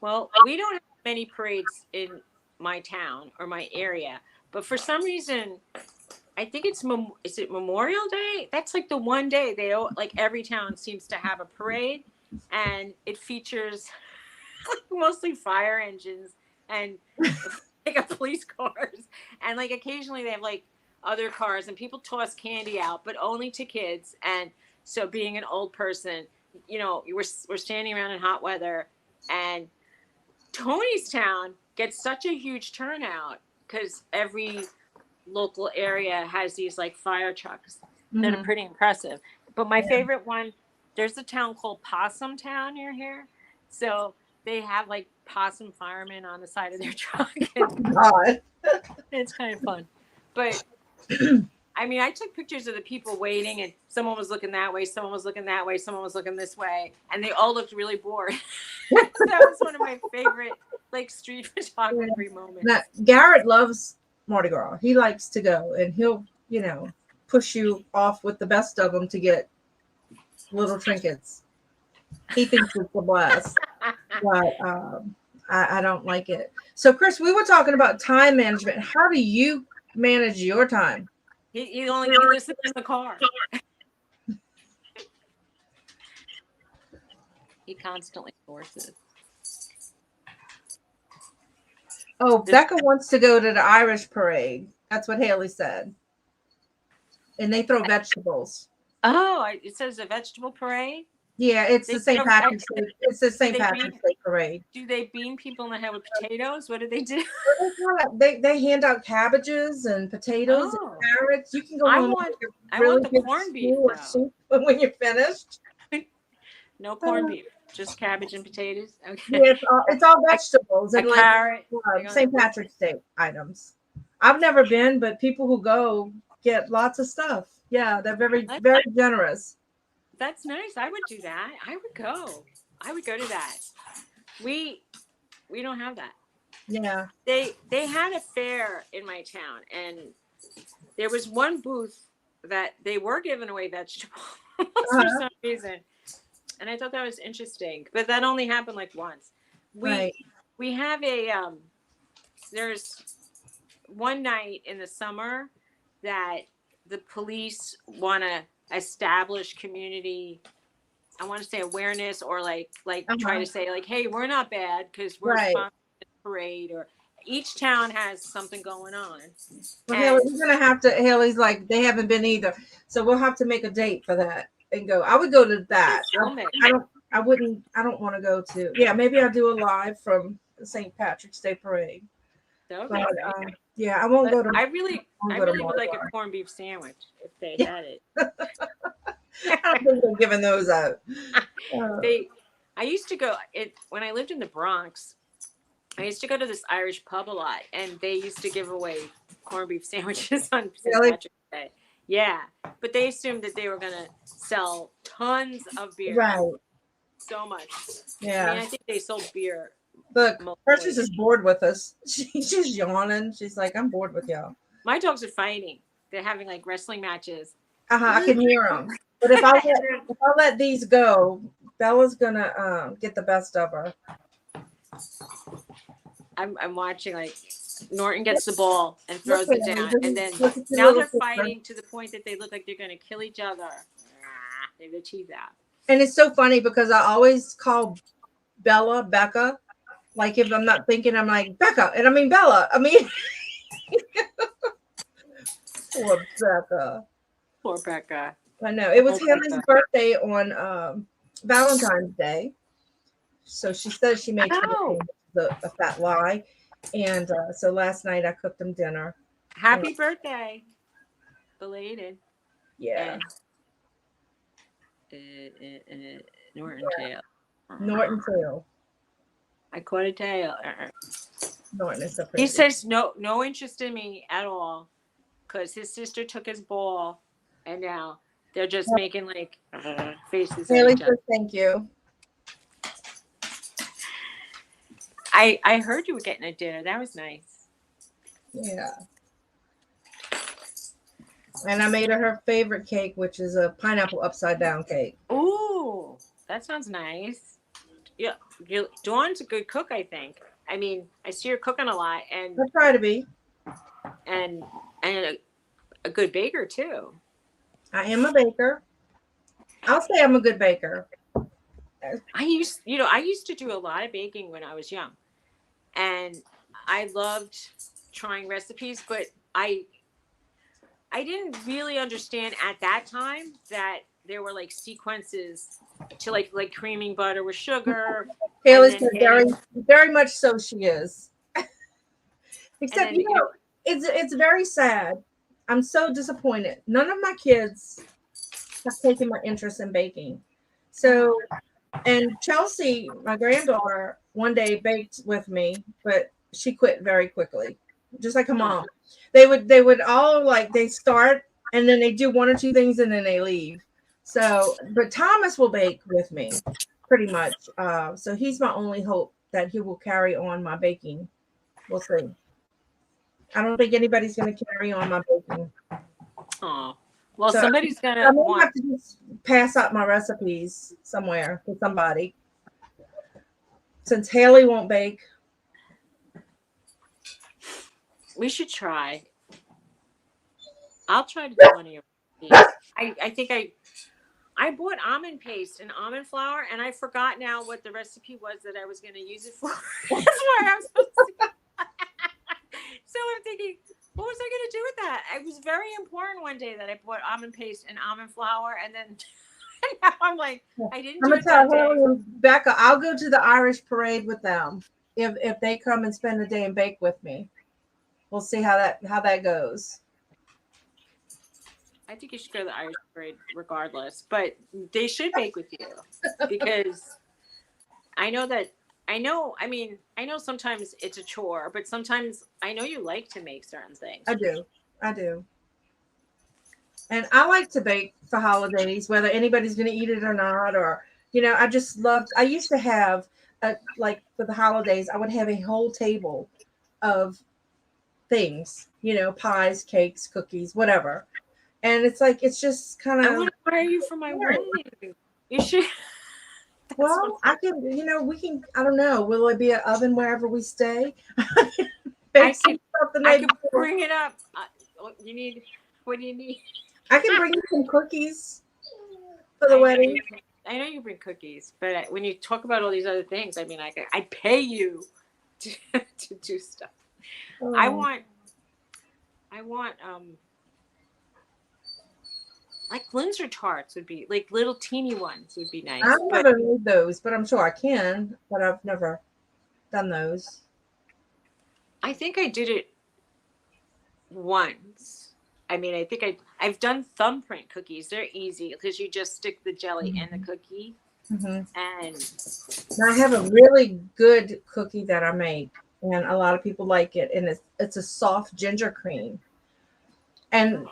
well, we don't have many parades in my town or my area, but for some reason I think is it Memorial Day? That's like the one day like every town seems to have a parade, and it features mostly fire engines and like a police cars, and like occasionally they have like other cars, and people toss candy out, but only to kids. And so, being an old person, we're standing around in hot weather, and Tony's town gets such a huge turnout because every local area has these like fire trucks that are Hmm. pretty impressive. But my Yeah. favorite one, there's a town called Possum Town near here. So they have like possum firemen on the side of their truck, and God. it's kind of fun. But I mean, I took pictures of the people waiting, and someone was looking that way, someone was looking that way, someone was looking this way, and they all looked really bored. So that was one of my favorite like street Yeah. photography Now, moments. Garrett loves Mardi Gras. He likes to go, and he'll push you off with the best of them to get little trinkets. He thinks it's a blast, but I don't like it. So, Chris, we were talking about time management. How do you manage your time? He listens in the car. He constantly sources. Oh, This, Becca wants to go to the Irish parade. That's what Haley said. And they throw vegetables. it says a vegetable parade. Yeah, it's They the St. throw, Patrick's Day. It's the do St. they bean Patrick's Day parade. do they bean people in the head with potatoes? What do they do? They hand out cabbages and potatoes and Oh, carrots. You can go I home and want make a I want really the good corned beef stew or though. soup when you're finished. No corned Uh, beef, just cabbage and potatoes. Okay, yeah, it's all a, vegetables a and like carrot. They go, St. Patrick's Day items. I've never been, but people who go get lots of stuff. Yeah, they're very, "That- very generous. that's nice. I would do that. I would go. I would go to that. We we don't have that. Yeah. They had a fair in my town, and there was one booth that they were giving away vegetables for Uh-huh. some reason, and I thought that was interesting. But that only happened like once. We Right. we have a there's one night in the summer that the police want to establish community. I want to say awareness, or like try Uh-huh. to say like, hey, we're not bad because we're Right. sponsoring this parade, or each town has something going on, Well, Haley, and you're gonna have to. Haley's like they haven't been either, so we'll have to make a date for that and go. I would go to that. film it. I don't. I wouldn't. I don't want to go to. Yeah, maybe I'll do a live from the St. Patrick's Day parade. That would But be great. yeah, I won't But go to. I won't I go to really would Mardi like a Gras. corned beef sandwich if they Yeah, had it. I don't think they're giving those out. Uh, They, I used to go it when I lived in the Bronx. I used to go to this Irish pub a lot, and they used to give away corned beef sandwiches on St. Really? Patrick's Day. Yeah, but they assumed that they were gonna sell tons of beer, Right. so much. I mean, Yeah. I think they sold beer Look, Precious mostly. is bored with us. She's yawning. She's like, I'm bored with y'all. My dogs are fighting. They're having like wrestling matches. I can hear them. But if I let these go, Bella's gonna get the best of her. I'm watching like Norton gets the ball and Look throws at it him. down, and then Look at your now little they're sister. fighting to the point that they look like they're gonna kill each other. They've achieved that. And it's so funny because I always call Bella Becca. Like if I'm not thinking, I'm like Becca, and I mean Bella. I mean, poor Becca. Poor Becca. I know it was Oh, Haley's Becca. birthday on Valentine's Day, so she said she made Oh, tradition, a fat lie, and so last night I cooked them dinner. And, happy birthday, belated, yeah, and Norton tail. Norton tail. I caught a tail. Norton is so He pretty. says no interest in me at all, because his sister took his ball, and now they're just making like faces at Haley each other. says thank you. I heard you were getting a dinner. That was nice. Yeah, and I made her favorite cake, which is a pineapple upside down cake. Ooh, that sounds nice. Yeah, Dawn's a good cook. I think. I mean, I see her cooking a lot, I try to be. and a good baker too. I am a baker. I'll say I'm a good baker. I used to do a lot of baking when I was young, and I loved trying recipes, but I didn't really understand at that time that there were like sequences to like creaming butter with sugar, and Haley's then very, getting very much so. She is. and Except then you know it's very sad. I'm so disappointed. None of my kids have taken my interest in baking. So, and Chelsea, my granddaughter, one day baked with me, but she quit very quickly, just like her oh, mom. They would all like they start and then they do one or two things and then they leave. So, but Thomas will bake with me, pretty much. So he's my only hope that he will carry on my baking. We'll see. I don't think anybody's going to carry on my baking. oh. Well, So somebody's I gonna may want. have to just pass out my recipes somewhere to somebody. Since Haley won't bake, We should try. I'll try to do one of your recipes. I think I bought almond paste and almond flour, and I forgot now what the recipe was that I was going to use it for. That's why I'm supposed to. So I'm thinking, what was I going to do with that? It was very important one day that I bought almond paste and almond flour, and then now I'm like, I didn't I'm do gonna it tell that day. Haley and Becca I'll go to the Irish parade with them if they come and spend the day and bake with me. We'll see how that goes. I think you should go to the Irish parade regardless, but they should bake with you because I know that I mean, I know sometimes it's a chore, but sometimes I know you like to make certain things. I do, I do, and I like to bake for holidays, whether anybody's gonna eat it or not, or I just loved. I used to have like for the holidays, I would have a whole table of things, pies, cakes, cookies, whatever. And it's like it's just kind I of want to hire you for my boring. wedding. You should. That's what Well, I can, we can. I don't know. Will it be an oven wherever we stay? I Bake some could. stuff the I night could before. bring it up. You need. What do you need? I can bring you some cookies for the I know wedding. you. I know you bring cookies, but when you talk about all these other things, I mean, I'd pay you to, to do stuff. I Oh, want. I want. Like Linzer tarts would be like little teeny ones would be I've nice, but never made those, but I'm sure I can. But I've never done those. I think I did it once. I mean, I think I've done thumbprint cookies. They're easy because you just stick the jelly in the cookie, Hmm. and Now I have a really good cookie that I make, and a lot of people like it. And it's a soft ginger cream, and oh,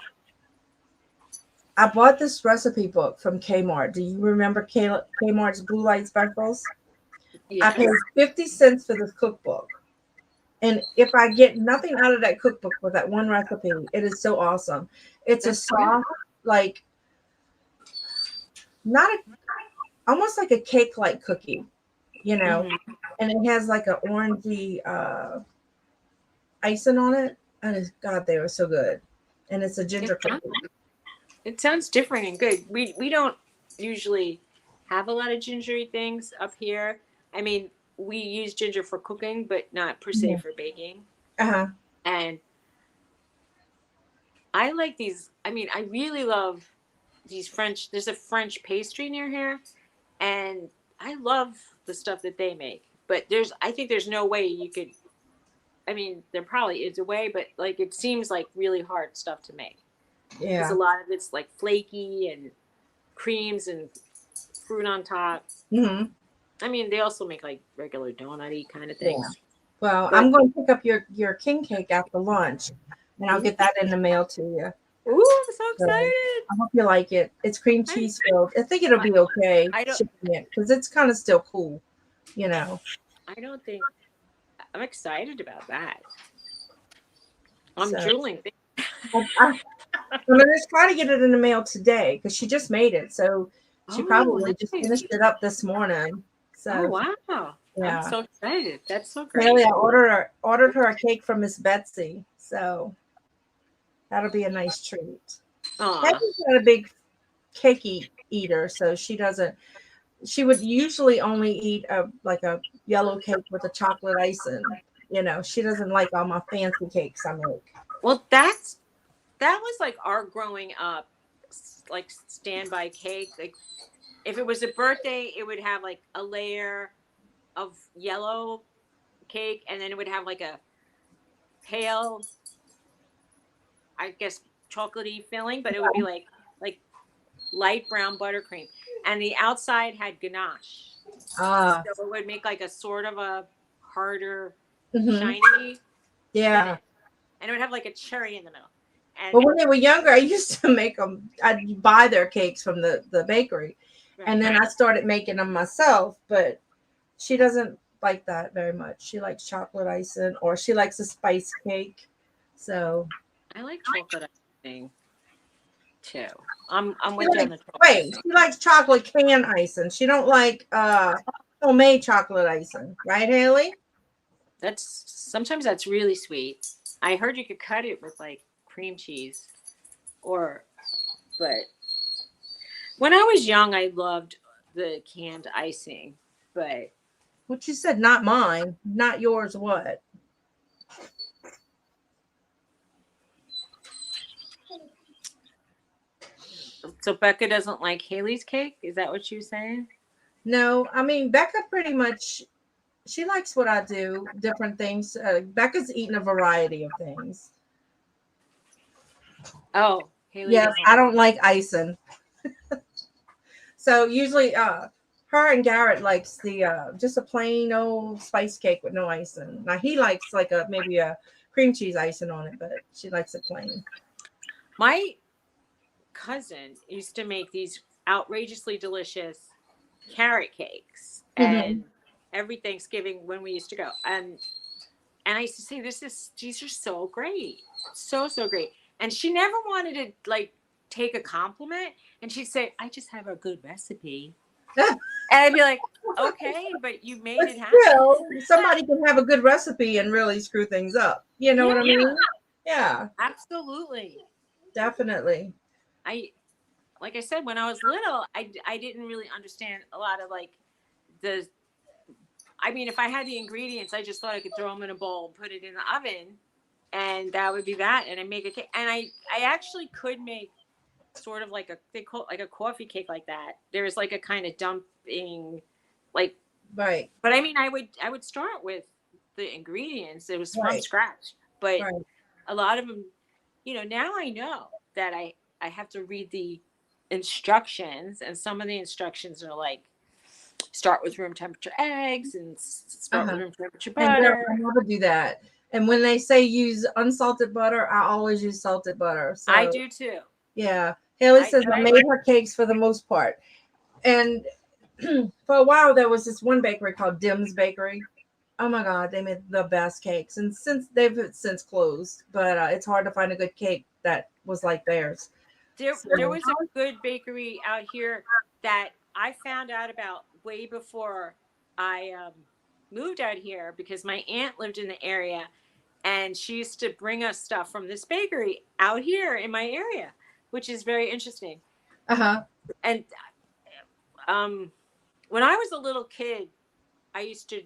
I bought this recipe book from Kmart. Do you remember Kmart's Blue Light Specials? I paid Yes. 50 cents for this cookbook. And if I get nothing out of that cookbook with that one recipe, it is so awesome. It's a That's good. soft, like not a almost like a cake like cookie, you know, Hmm. and it has like an orangey icing on it. And God, they were so good. And it's a It ginger sounds, cookie. it sounds different and good. We don't usually have a lot of gingery things up here. I mean, we use ginger for cooking, but not per se Mhm. for baking. Uh-huh. And I like these. I mean, I really love these French. There's a French pastry near here, and I love the stuff that they make. But I think there's no way you could. I mean, there probably is a way, but like it seems like really hard stuff to make because a Yeah. lot of it's like flaky and creams and fruit on top. Hmm. I mean, they also make like regular donutty kind of Yeah. things. Well, But I'm going to pick up your king cake after lunch, and I'll get that in the mail to you. ooh, I'm so So excited! I hope you like it. It's cream I, cheese filled. I think it'll I, be okay I don't. shipping it because it's kind of still cool, you know. I don't think I'm excited about that. I'm So drooling. I'm gonna just try to get it in the mail today because she just made it. So she Oh, probably just nice. finished it up this morning. Oh, So wow. I'm yeah, so excited. That's so Haley, great. I ordered her a cake from Miss Betsy. So that'll be a nice treat. Aw. Haley's not a big eater, so she doesn't. She would usually only eat a like a yellow cake with a chocolate icing. You know, she doesn't like all my fancy cakes I make. Well, that was like our growing up, like standby cake. Like if it was a birthday, it would have like a layer of yellow cake, and then it would have like a pale, I guess, chocolatey filling, but it would be like light brown buttercream, and the outside had ganache, Ah, so it would make like a sort of a harder, hmm, shiny yeah. finish, and it would have like a cherry in the middle. But And when they were younger, I used to make them. I'd buy their cakes from the bakery, and right, then I started making them myself. But she doesn't like that very much. She likes chocolate icing, or she likes a spice cake. So I like chocolate icing too. I'm she with you on likes the chocolate wait, icing. she likes chocolate can icing. She don't like homemade chocolate icing, right, Haley? That's sometimes that's really sweet. I heard you could cut it with like cream cheese or but when I was young I loved the canned icing. But What you said, not mine, not yours. What? so Becca doesn't like Haley's cake? Is that what you're saying? No, I mean Becca pretty much. She likes what I do, different things. Becca's eaten a variety of things. Oh, Haley Yes, doesn't. I don't like icing. So usually her and Garrett likes the just a plain old spice cake with no icing. Now he likes like a maybe a cream cheese icing on it, but she likes it plain. My cousin used to make these outrageously delicious carrot cakes Hmm. and every Thanksgiving when we used to go. And I used to say, these are so great. So great. And she never wanted to like take a compliment. And she'd say, I just have a good recipe. And I'd be like, okay, but you made But it happen. still, somebody can have a good recipe and really screw things up. You know Yeah, what I mean? Yeah, absolutely. definitely. I, like I said, when I was little, I didn't really understand a lot of like the, I mean, if I had the ingredients, I just thought I could throw them in a bowl and put it in the oven and that would be that. And I make a cake. And I actually could make sort of like they call like a coffee cake like that. There's like a kind of dumping, like, Right, but I mean, I would start with the ingredients. It was from right, scratch, but right, a lot of them, now I know that I have to read the instructions, and some of the instructions are like start with room temperature eggs and start with uh-huh. room temperature And girl, butter. I never do that. And when they say use unsalted butter, I always use salted butter. I So do too. yeah, Haley I says I made her cakes for the most part. And for a while there was this one bakery called Dim's Bakery. Oh my God, they made the best cakes, and since they've since closed, but it's hard to find a good cake that was like theirs. there So, was a good bakery out here that I found out about way before I moved out here because my aunt lived in the area and she used to bring us stuff from this bakery out here in my area, which is very interesting. uh-huh, And um, when I was a little kid, I used to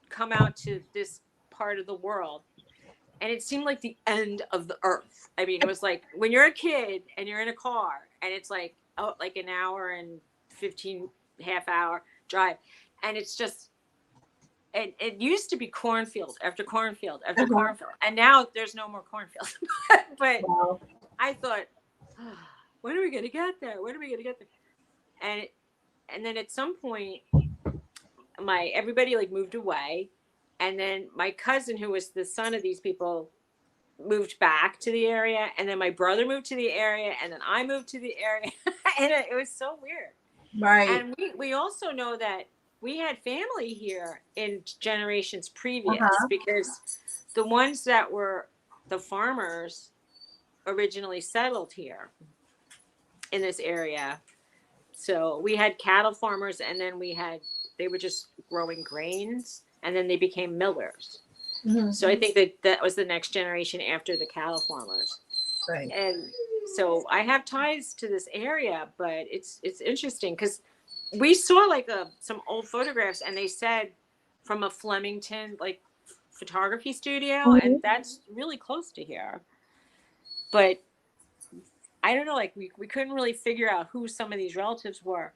come out to this part of the world and it seemed like the end of the earth. I mean, it was like when you're a kid and you're in a car and it's like like an hour and 15 half hour drive and it's just and it used to be cornfield after cornfield after uh-huh. cornfield and now there's no more cornfield. But Wow. I thought, oh, when are we going to get there? When are we going to get there? And and then at some point my everybody like moved away and then my cousin who was the son of these people moved back to the area and then my brother moved to the area and then I moved to the area and it was so weird. Right. And we also know that we had family here in generations previous Uh-huh. because the ones that were the farmers originally settled here in this area. So we had cattle farmers and then we had they were just growing grains and then they became millers. Hmm. So I think that that was the next generation after the cattle farmers. Right. And so I have ties to this area, but it's interesting because we saw like some old photographs, and they said from a Flemington like photography studio, and Mhm. that's really close to here. But I don't know, like we couldn't really figure out who some of these relatives were,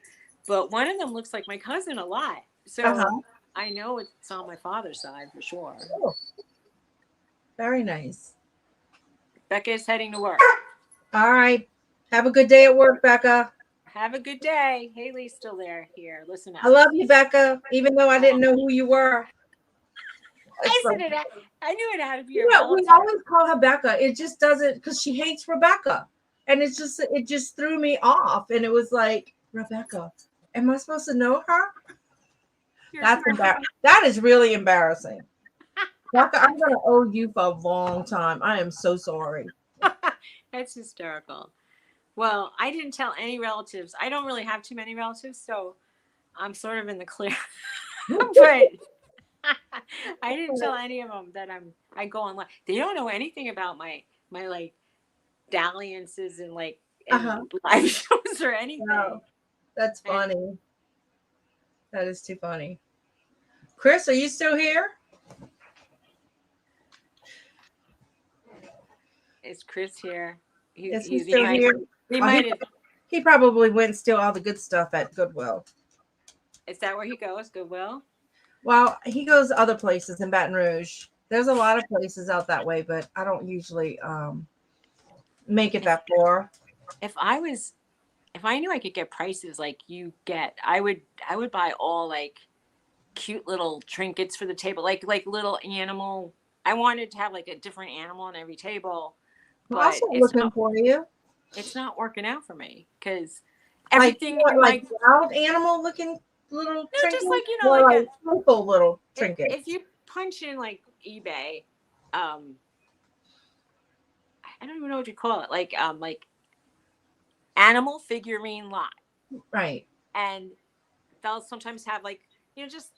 but one of them looks like my cousin a lot, so Uh-huh. I know it's on my father's side for sure. Oh, very nice. Becca is heading to work. All right. Have a good day at work, Becca. Have a good day. Haley's still there. Here, listen I up. love you, Becca, even though I didn't know who you were. It's I like, said it. I knew it had to be a yeah, we relative. always call her Becca. It just doesn't because she hates Rebecca. And it just threw me off. And it was like, Rebecca, am I supposed to know her? You're That's embarrassing. That is really embarrassing. Becca, I'm gonna owe you for a long time. I am so sorry. That's hysterical. Well, I didn't tell any relatives. I don't really have too many relatives, so I'm sort of in the clear. But I didn't tell any of them that I go online. They don't know anything about my like dalliances and like and Uh-huh. live shows or anything. Wow. That's And funny. That is too funny. Chris, are you still here? is Chris here? Is he still here? He Oh, might have. he probably went and steal all the good stuff at Goodwill. Is that where he goes? Goodwill. Well, he goes other places in Baton Rouge. There's a lot of places out that way, but I don't usually make it If that far. if I was if I knew I could get prices like you get, I would buy all like cute little trinkets for the table, like little animal. I wanted to have like a different animal on every table, Well, I'll but start looking for you. it's not working out for me because Like you everything want in like my wild animal looking little no, just trinkets, like or like like a simple little if trinkets. you punch in like eBay, um, I don't even know what you call it, like animal figurine lot, Right. and they'll sometimes have like just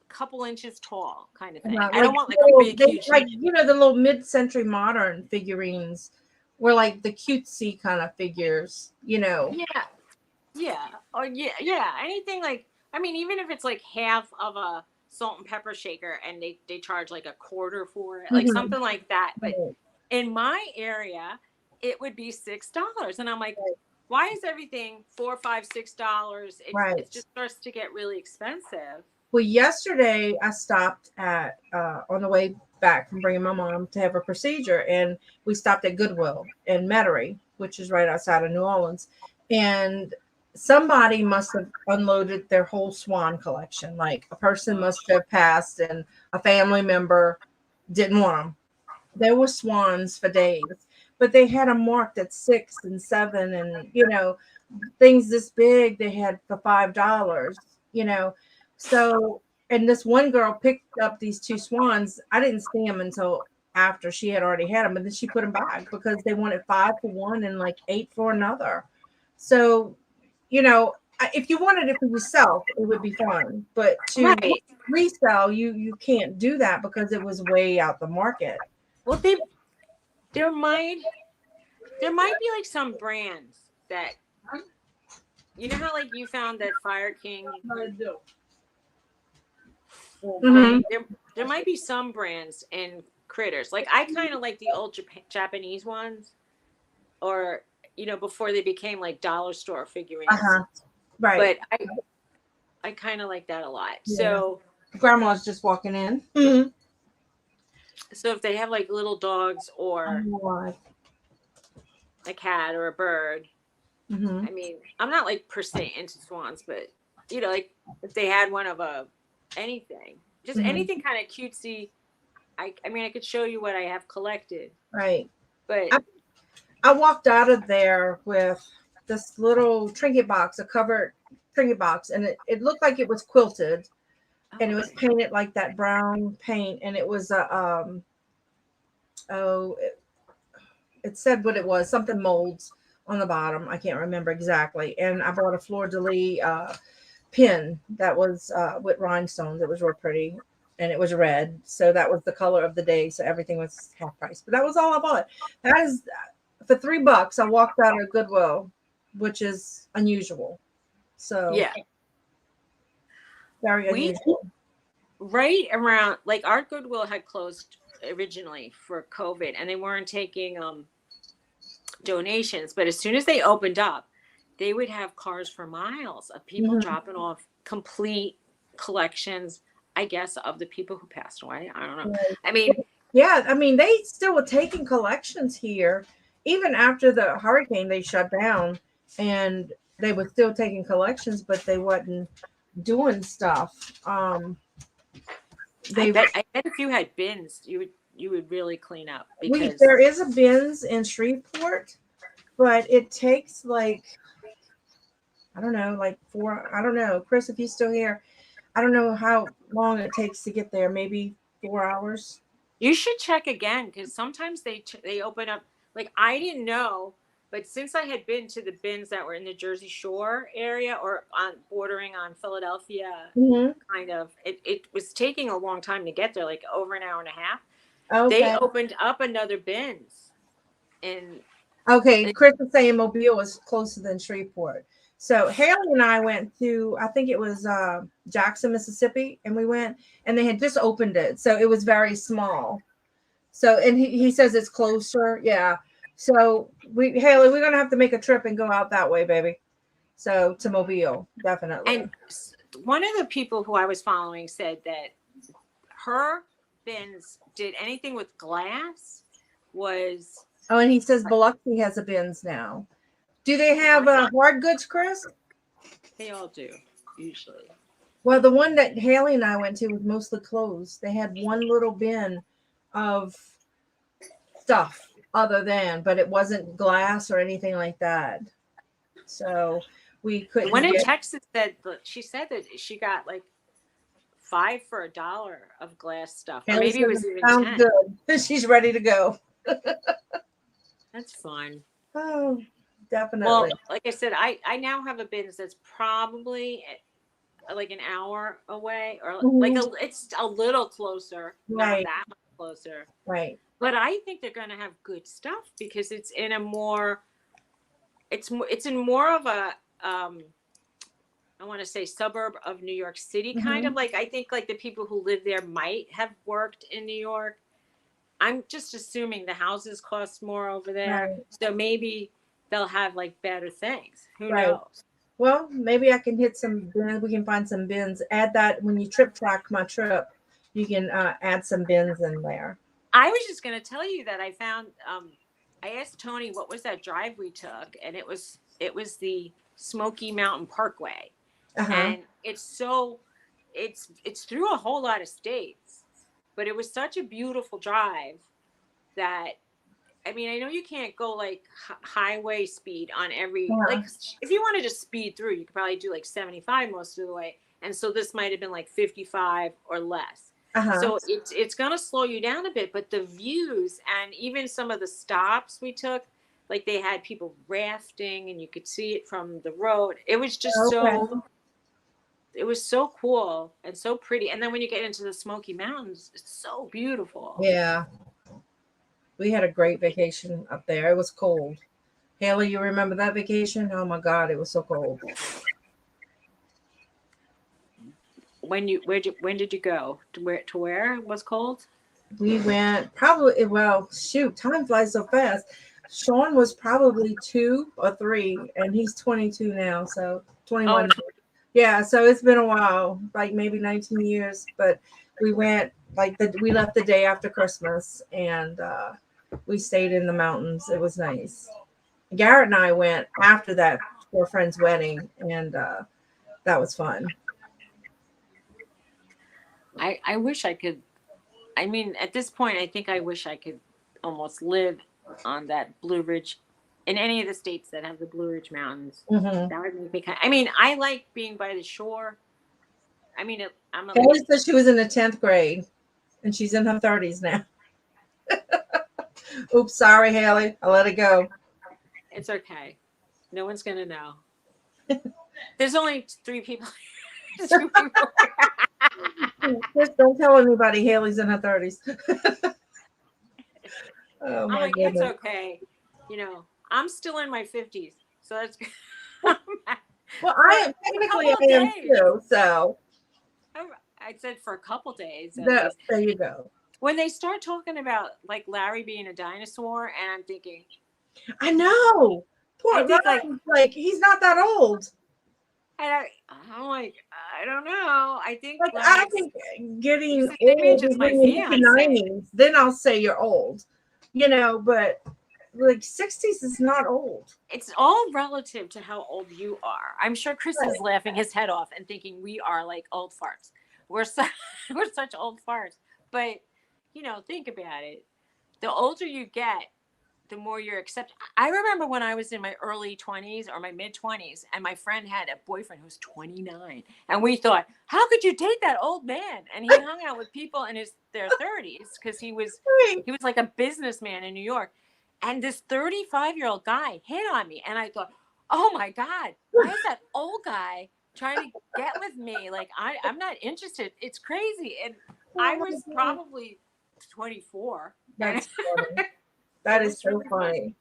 couple inches tall kind of thing. I Like don't want like a little, big they huge. like the little mid-century modern figurines were like the cutesy kind of figures. Yeah, yeah, or yeah. Anything like I mean, even if it's like half of a salt and pepper shaker, and they charge like a quarter for it, like Mhm. something like that. But Right. in my area, it would be $6, and I'm like, why is everything $4, $5, $6? It Right. just starts to get really expensive. Well, yesterday I stopped at on the way back from bringing my mom to have a procedure, and we stopped at Goodwill in Metairie, which is right outside of New Orleans, and somebody must have unloaded their whole swan collection. Like a person must have passed, and a family member didn't want them. There were swans for days, but they had them marked at 6 and 7, and things this big they had for $5. You know, so and this one girl picked up these two swans. I didn't see them until after she had already had them, and then she put them back because they wanted 5 for one and like 8 for another. So, if you wanted it for yourself, it would be fine. But to Right. resell, you can't do that because it was way out the market. Well, there might there might be like some brands that, you know how like you found that Fire King Hmm. thing. There might be some brands in critters. Like I kind of like the old Japanese ones, or before they became like dollar store figurines. Uh-huh. Right. But I kind of like that a lot. Yeah. So Grandma's just walking in. Mhm. so if they have like little dogs or a cat or a bird, Mm-hmm. I mean, I'm not like per se into swans, but like if they had one of a anything, just Hmm. anything kind of cutesy. I mean, I could show you what I have collected, Right. but I, I walked out of there with this little trinket box, a covered trinket box, and it looked like it was quilted, and it was okay. painted like that brown paint, and it was a oh, it said what it was, something molds on the bottom. I can't remember exactly. And I bought a fleur de lis pin that was with rhinestones. It was real pretty, and it was red, so that was the color of the day. So everything was half price, but that was all I bought. That is for $3. I walked out of Goodwill, which is unusual. So Yeah, very we unusual. right around like our Goodwill had closed originally for COVID, and they weren't taking donations. But as soon as they opened up, they would have cars for miles of people Mhm. dropping off complete collections, I guess, of the people who passed away. I don't know. Right. I mean, Yeah, I mean they still were taking collections here, even after the hurricane. They shut down, and they were still taking collections, but they wasn't doing stuff. I They bet I bet if you had bins, you would really clean up we because there is a bins in Shreveport, but it takes like I don't know, like four. I don't know, Chris, if you're still here, I don't know how long it takes to get there. Maybe 4 hours. you should check again because sometimes they open up. Like I didn't know, but since I had been to the bins that were in the Jersey Shore area or on bordering on Philadelphia, Hmm. kind of, it was taking a long time to get there, like over an hour and a half. They Okay. opened up another bins and Okay, Chris is saying Mobile is closer than Shreveport. So Haley and I went to, I think it was Jackson, Mississippi, and we went, and they had just opened it, so it was very small. So, and he says it's closer, yeah. So Haley, we're gonna have to make a trip and go out that way, baby. So to Mobile, and definitely. one of the people who I was following said that her bins did anything with glass was Oh, and he says Biloxi has a bins now. Do they have like hard goods, Chris? they all do usually. Well, the one that Haley and I went to was mostly closed. They had one little bin of stuff other than, but it wasn't glass or anything like that. So we The one couldn't in get. Texas said that she said that she got like 5 for $1 of glass stuff, or Haley maybe it says was it even sounds 10. good. She's ready to go. That's fun. Oh, definitely. Well, like I said, I now have a business that's probably like an hour away, or like Mhm. it's a little closer, not Right, that much closer. right. But I think they're going to have good stuff because it's in a more it's in more of a I want to say suburb of New York City, kind Hmm. of like I think like the people who live there might have worked in New York. I'm just assuming the houses cost more over there, Right, so maybe they'll have like better things. Who right. knows? Well, maybe I can hit some bins. We can find some bins. Add that when you trip track my trip. You can add some bins in there. I was just going to tell you that I found. I asked Tony what was that drive we took, and it was the Smoky Mountain Parkway, Uh huh. and it's through a whole lot of states, but it was such a beautiful drive that I mean, I know you can't go like highway speed on every, Uh-huh. like, if you want to just speed through, you could probably do like 75 most of the way. And so this might have been like 55 or less. Uh-huh. So it's going to slow you down a bit, but the views and even some of the stops we took, like they had people rafting and you could see it from the road. It was just Okay. so, it was so cool and so pretty. And then when you get into the Smoky Mountains, it's so beautiful. Yeah. We had a great vacation up there. It was cold. Haley, you remember that vacation? Oh my God, it was so cold. When did you go to where it was cold? We went probably, well, shoot, time flies so fast. Sean was probably 2 or 3, and he's 22 now, so Oh, 21. Yeah, so it's been a while, like maybe 19 years. But we went we left the day after Christmas, and we stayed in the mountains. It was nice. Garrett and I went after that for a friend's wedding, and that was fun. I wish I could. I mean, at this point, I think I wish I could almost live on that Blue Ridge, in any of the states that have the Blue Ridge Mountains. Hmm. That would make me kind. I mean, I like being by the shore. I mean, I'm at Haley least. said she was in the 10th grade, and she's in her 30s now. Oops, sorry, Haley. I let it go. It's okay. No one's gonna know. There's only three people. Two people. Just don't tell anybody Haley's in her 30s. Oh I'm my like, it's goodness. okay. You know, I'm still in my 50s, so that's Well, for I am a technically couple of I am days. too. So I said for a couple days at that least. there you go. When they start talking about like Larry being a dinosaur, and I'm thinking, I know. I Poor think like, Ryan. Like he's not that old. I'm like, I don't know. I think Like I like think getting this old image is is my when you hit the fiance. 90s. Then I'll say you're old. But like 60s is not old. It's all relative to how old you are. I'm sure Chris Right. is laughing his head off and thinking we are like old farts. We're we're such old farts. But think about it. The older you get, the more you're accepted. I remember when I was in my early 20s or my mid 20s, and my friend had a boyfriend who was 29, and we thought, how could you date that old man? And he hung out with people in their 30s because Right. he was like a businessman in New York, and this 35-year-old guy hit on me, and I thought, oh my god, why is that old guy trying to get with me? Like I'm not interested. It's crazy, and Oh I my was God. probably 24, and That's funny. That it is was so really funny. funny.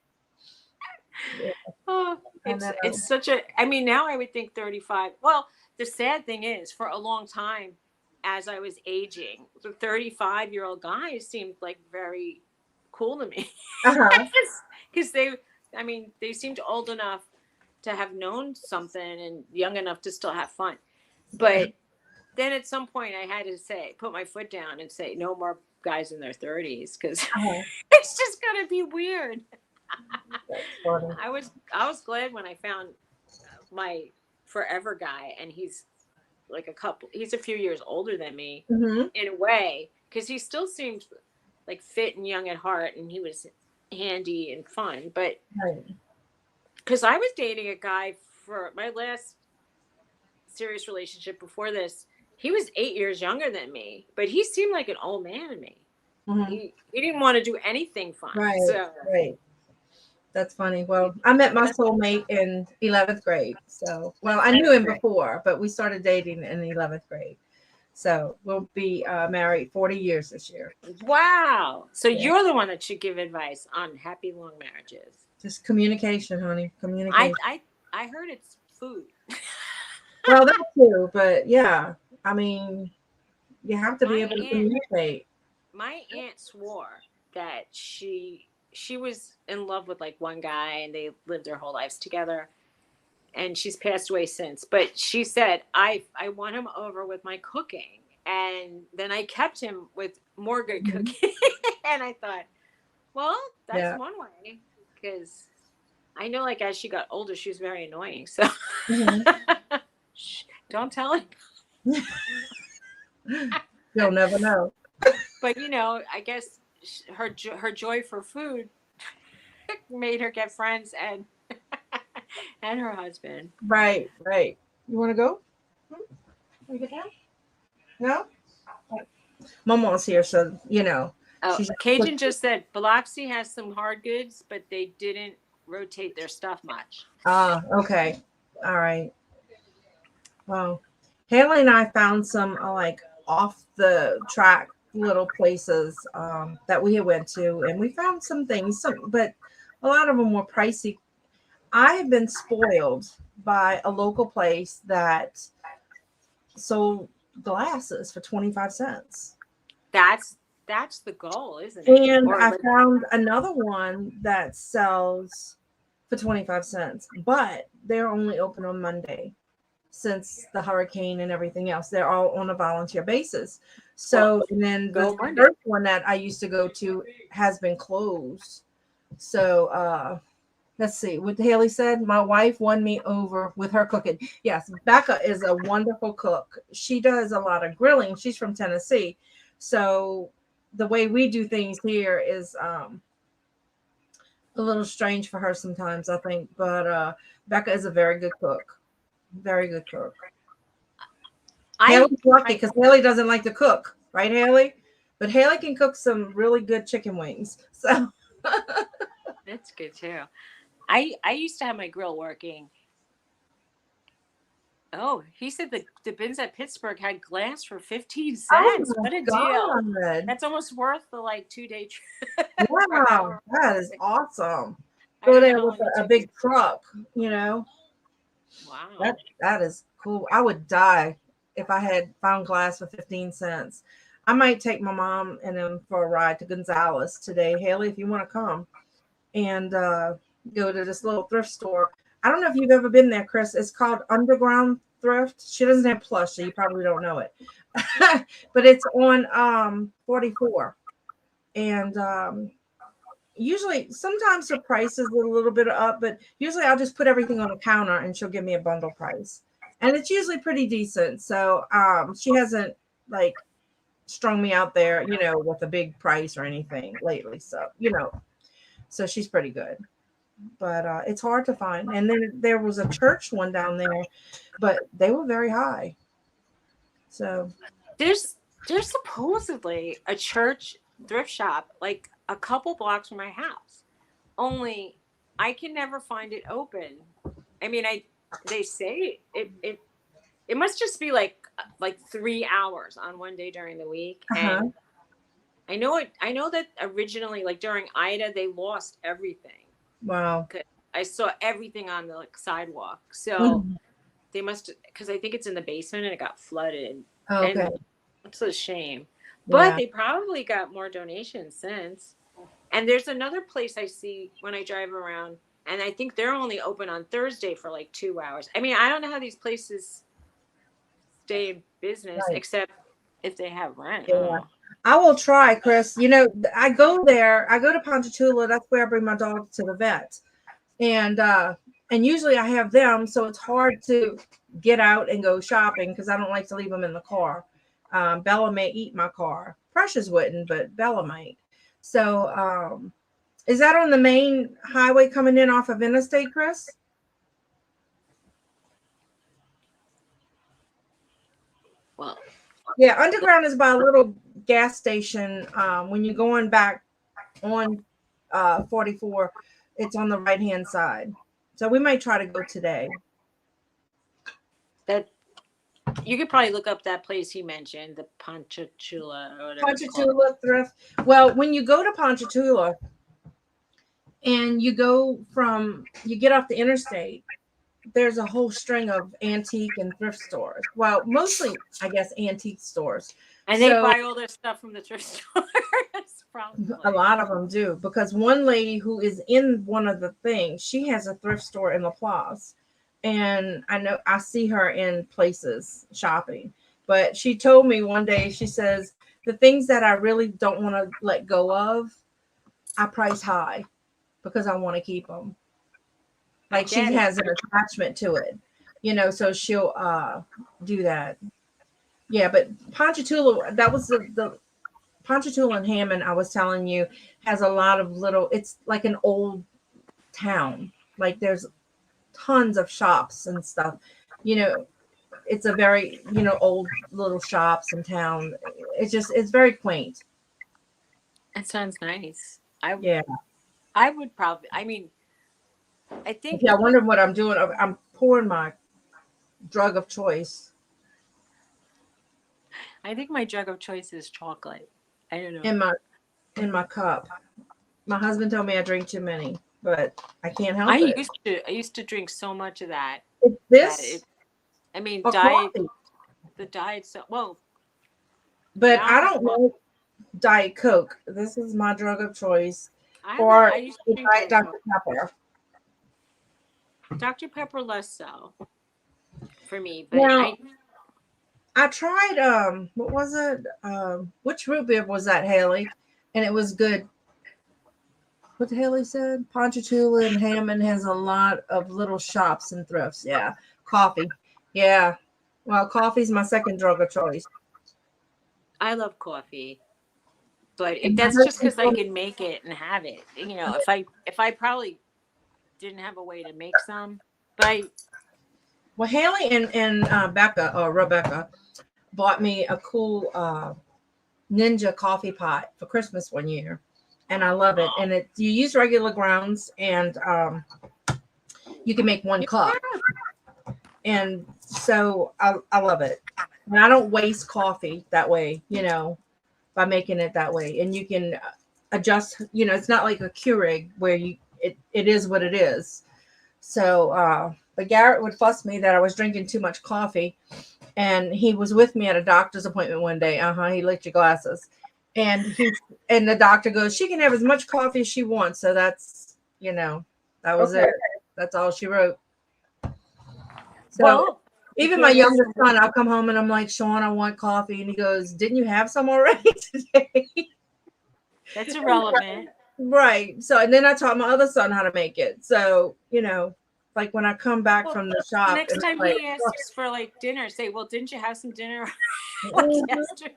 Yeah, Oh, I it's know. it's such a. I mean, now I would think 35. Well, the sad thing is, for a long time, as I was aging, the 35-year-old guys seemed like very cool to me, Uh-huh. because I mean, they seemed old enough to have known something and young enough to still have fun. But then at some point, I had to put my foot down and say, no more guys in their 30s, because Uh-huh. it's just gonna be weird. That's funny. I was glad when I found my forever guy, and he's like he's a few years older than me Hmm. in a way, because he still seemed like fit and young at heart, and he was handy and fun. But Right. because I was dating a guy for my last serious relationship before this, he was 8 years younger than me, but he seemed like an old man to me. Hmm. He didn't want to do anything fun. Right. So Right. That's funny. Well, I met my that's soulmate in 11th grade. So, well, I that's knew him great. before, but we started dating in 11th grade. So we'll be married 40 years this year. Wow. So Yeah. you're the one that should give advice on happy long marriages. Just communication, honey. I Communication. I I heard it's food. Well, that too, but yeah, I mean, you have to be my able to aunt communicate. my aunt swore that she was in love with like one guy, and they lived their whole lives together, and she's passed away since, but she said, I won him over with my cooking, and then I kept him with more good Mhm. cooking. And I thought, well, that's Yeah. one way, because I know, like, as she got older, she was very annoying. So Mhm. shh, don't tell him. You'll never know. But I guess her joy for food made her get friends and and her husband. Right, right. You want to go? Hmm? Want to get down? No? Momo's here, so Oh, she's. Cajun just said Biloxi has some hard goods, but they didn't rotate their stuff much. Ah, okay. All right. Well, Haley and I found some like off the track little places that we had went to, and we found some things, but a lot of them were pricey. I have been spoiled by a local place that sold glasses for 25 cents. That's that's the goal, isn't it? And Or I like, found another one that sells for 25 cents, but they're only open on Monday since the hurricane and everything else. They're all on a volunteer basis. well, So, and then the go Monday. first one that I used to go to has been closed. So, let's see what Haley said. My wife won me over with her cooking. Yes, Becca is a wonderful cook. She does a lot of grilling. She's from Tennessee. So the way we do things here is a little strange for her sometimes, I think. But Becca is a very good cook. Very good cook. I Haley's lucky I because Haley doesn't like to cook, right, Haley? But Haley can cook some really good chicken wings. So that's good too. I used to have my grill working. Oh, he said the bins at Pittsburgh had glass for 15 oh cents. my What a deal. God. That's almost worth the like 2 day trip for Wow, hour. that is awesome. I Go don't know there how with long the a chicken. big truck, you know. That Wow. that is cool. I would die if I had found glass for 15 cents. I might take my mom and them for a ride to Gonzales today. Haley, if you want to come and go to this little thrift store. I don't know if you've ever been there, Chris. It's called Underground Thrift. She doesn't have plush, so you probably don't know it. But it's on 44. And usually sometimes the price is a little bit up, but usually I'll just put everything on the counter and she'll give me a bundle price. And it's usually pretty decent. So she hasn't like strung me out there, with a big price or anything lately. So, so she's pretty good. But it's hard to find. And then there was a church one down there, but they were very high. So, There's there's supposedly a church thrift shop like a couple blocks from my house. Only I can never find it open. I mean, I they say it must just be like 3 hours on one day during the week. uh-huh. And I know that originally, like during Ida, they lost everything. Wow. 'Cause I saw everything on the like sidewalk. So Mhm. they must, because I think it's in the basement and it got flooded. Okay. And it's a shame. But Yeah. they probably got more donations since. And there's another place I see when I drive around, and I think they're only open on Thursday for like 2 hours. I mean, I don't know how these places stay in business Right. except if they have rent. I don't Yeah. know. I will try, Chris. I go there. I go to Ponchatoula. That's where I bring my dog to the vet. And usually I have them, so it's hard to get out and go shopping because I don't like to leave them in the car. Bella may eat my car. Precious wouldn't, but Bella might. So, is that on the main highway coming in off of Interstate, Chris? Well, Yeah, Underground is by a little gas station. When you're going back on 44, it's on the right hand side. So we might try to go today. that you could probably look up that place he mentioned, the Ponchatoula or whatever it's called. Ponchatoula thrift. Well, when you go to Ponchatoula and you get off the interstate, there's a whole string of antique and thrift stores. Well, mostly, I guess, antique stores. And they So buy all their stuff from the thrift stores, a probably. lot of them do because one lady who is in one of the things, she has a thrift store in Laplace. And I know I see her in places shopping. But she told me one day, she says, the things that I really don't want to let go of, I price high because I want to keep them. I Like she get it. has an attachment to it, so she'll do that. Yeah, but Ponchatoula, that was the Ponchatoula and Hammond I was telling you has a lot of little, it's like an old town. Like there's tons of shops and stuff. You know, it's a very, old little shops in town. It's very quaint. It sounds nice. I Yeah. I would probably. I mean, I If think y'all wonder what I'm doing, I'm pouring my drug of choice my drug of choice is chocolate. I don't know. in my cup. My husband told me I drink too many, but I can't help it. I used to drink so much of that It's that this it. I mean, or coffee. diet. So well But now I I'm don't like Diet Coke. This is my drug of choice. I Or used to the drink Diet Diet Dr. Coke. Pepper. Dr Pepper less so for me, but Now I I tried what was it? Which root beer was that, Haley? And it was good. What Haley said? Ponchatoula and Hammond has a lot of little shops and thrifts. Yeah. Coffee. Yeah. Well, coffee's my second drug of choice. love coffee, but And my that's just husband because I told me, can make it and have it. You know, if I probably didn't have a way to make some, but I well, Haley and Becca or Rebecca bought me a cool Ninja coffee pot for Christmas one year, and I love it. And you use regular grounds, and you can make one cup, and so I love it. And I don't waste coffee that way, by making it that way. And you can adjust. It's not like a Keurig where it is what it is. So, but Garrett would fuss me that I was drinking too much coffee, and he was with me at a doctor's appointment one day. He licked your glasses, and the doctor goes, she can have as much coffee as she wants. So that was it. That's all she wrote. So well, you even my can't have youngest son, I'll come home and I'm like, Sean, I want coffee, and he goes, didn't you have some already today? that's irrelevant. Right. So, and then I taught my other son how to make it. So, like when I come back Well, from the the shop next and time it's he asks for like dinner, say, "Well, didn't you have some dinner like like, yesterday?"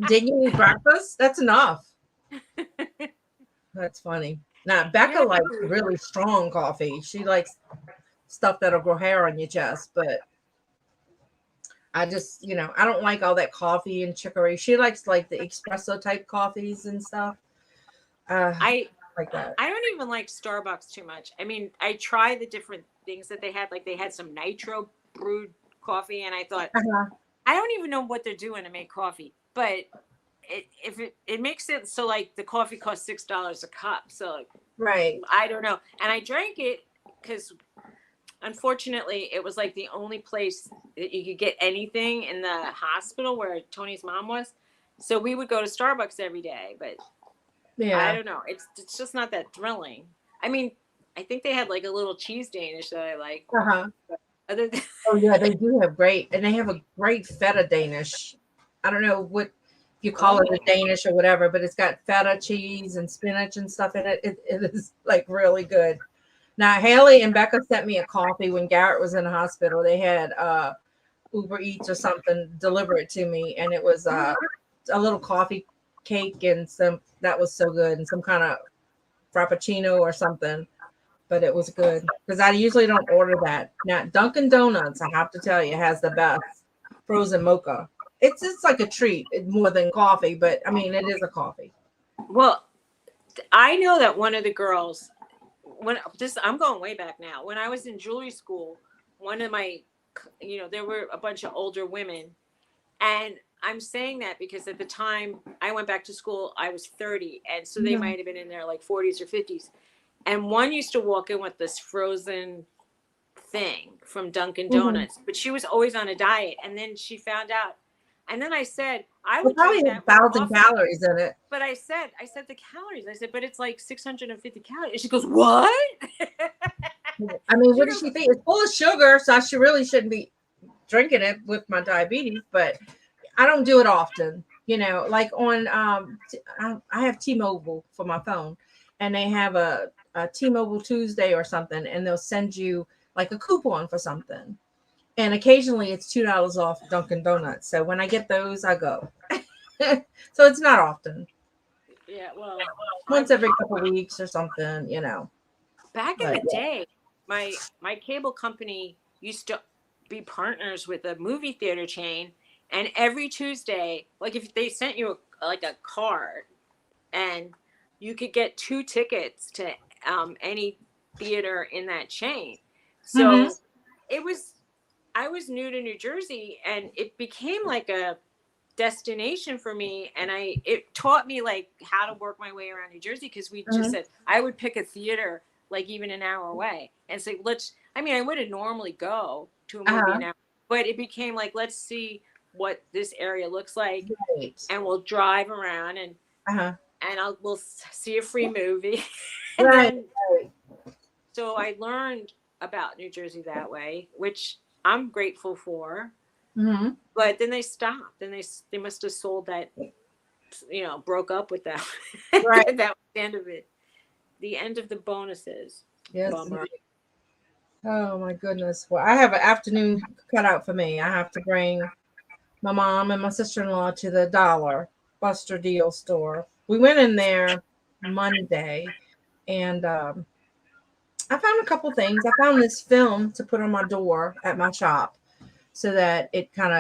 didn't you eat breakfast? That's enough. That's funny. Now, Becca Yeah, likes really strong coffee. She likes stuff that'll grow hair on your chest, but I just, I don't like all that coffee and chicory. She likes like the espresso type coffees and stuff. I Like that. I don't even like Starbucks too much. I mean, I try the different things that they had. Like they had some nitro brewed coffee, and I thought Uh-huh. I don't even know what they're doing to make coffee, but it makes it so like the coffee costs $6 a cup. So like, Right. I don't know, and I drank it because unfortunately it was like the only place that you could get anything in the hospital where Tony's mom was. So we would go to Starbucks every day, but I Yeah. don't know. It's just not that thrilling. I mean, I think they had like a little cheese Danish that I like. Uh-huh. But other than Oh yeah, they do have great, and they have a great feta Danish. I don't know what you call it, oh, a Danish or whatever, but it's got feta cheese and spinach and stuff in it. It is like really good. Now Haley and Becca sent me a coffee when Garrett was in the hospital. They had Uber Eats or something deliver it to me, and it was a little coffee cake and some that was so good, and some kind of frappuccino or something. But it was good because I usually don't order that. Now Dunkin' Donuts, I have to tell you, has the best frozen mocha. It's like a treat more than coffee, but I mean it is a coffee. well, I know that one of the girls when this I'm going way back now. When I was in jewelry school, one of my there were a bunch of older women, and I'm saying that because at the time I went back to school, I was 30, and so they Mhm. might have been in their like 40s or 50s. And one used to walk in with this frozen thing from Dunkin' Mhm. Donuts, but she was always on a diet. And then she found out. And then I said, I It would probably drink has that with 1,000 coffee. calories in it. But I said the calories. I said, but it's like 650 calories. And she goes, what? I mean, She what does goes, she think? It's full of sugar, so I should really shouldn't be drinking it with my diabetes, but I don't do it often. Like on I have T-Mobile for my phone, and they have a T-Mobile Tuesday or something, and they'll send you like a coupon for something. And occasionally it's $2 off Dunkin' Donuts. So when I get those, I go. So it's not often. yeah, well, Once every couple of weeks or something. Back in But the day, my cable company used to be partners with a movie theater chain, and every Tuesday, like if they sent you like a card, and you could get two tickets to any theater in that chain. mm-hmm. So it was, I was new to New Jersey, and it became like a destination for me, and I it taught me like how to work my way around New Jersey, because we just Mm-hmm. said I would pick a theater like even an hour away and say let's, I mean I wouldn't normally go to a movie Uh-huh. an hour, but it became like let's see what this area looks like, Right. and we'll drive around, Uh-huh. and we'll see a free movie. And Right. then Right. so I learned about New Jersey that way, which I'm grateful for. Mm-hmm. But then they stopped, and they must have sold that, broke up with that. Right. That was the end of it. The end of the bonuses. Yes. Bummer. Oh my goodness. Well, I have an afternoon cut out for me. I have to bring my mom and my sister-in-law to the Dollar Buster Deal store. We went in there Monday, and I found a couple things. I found this film to put on my door at my shop so that it kind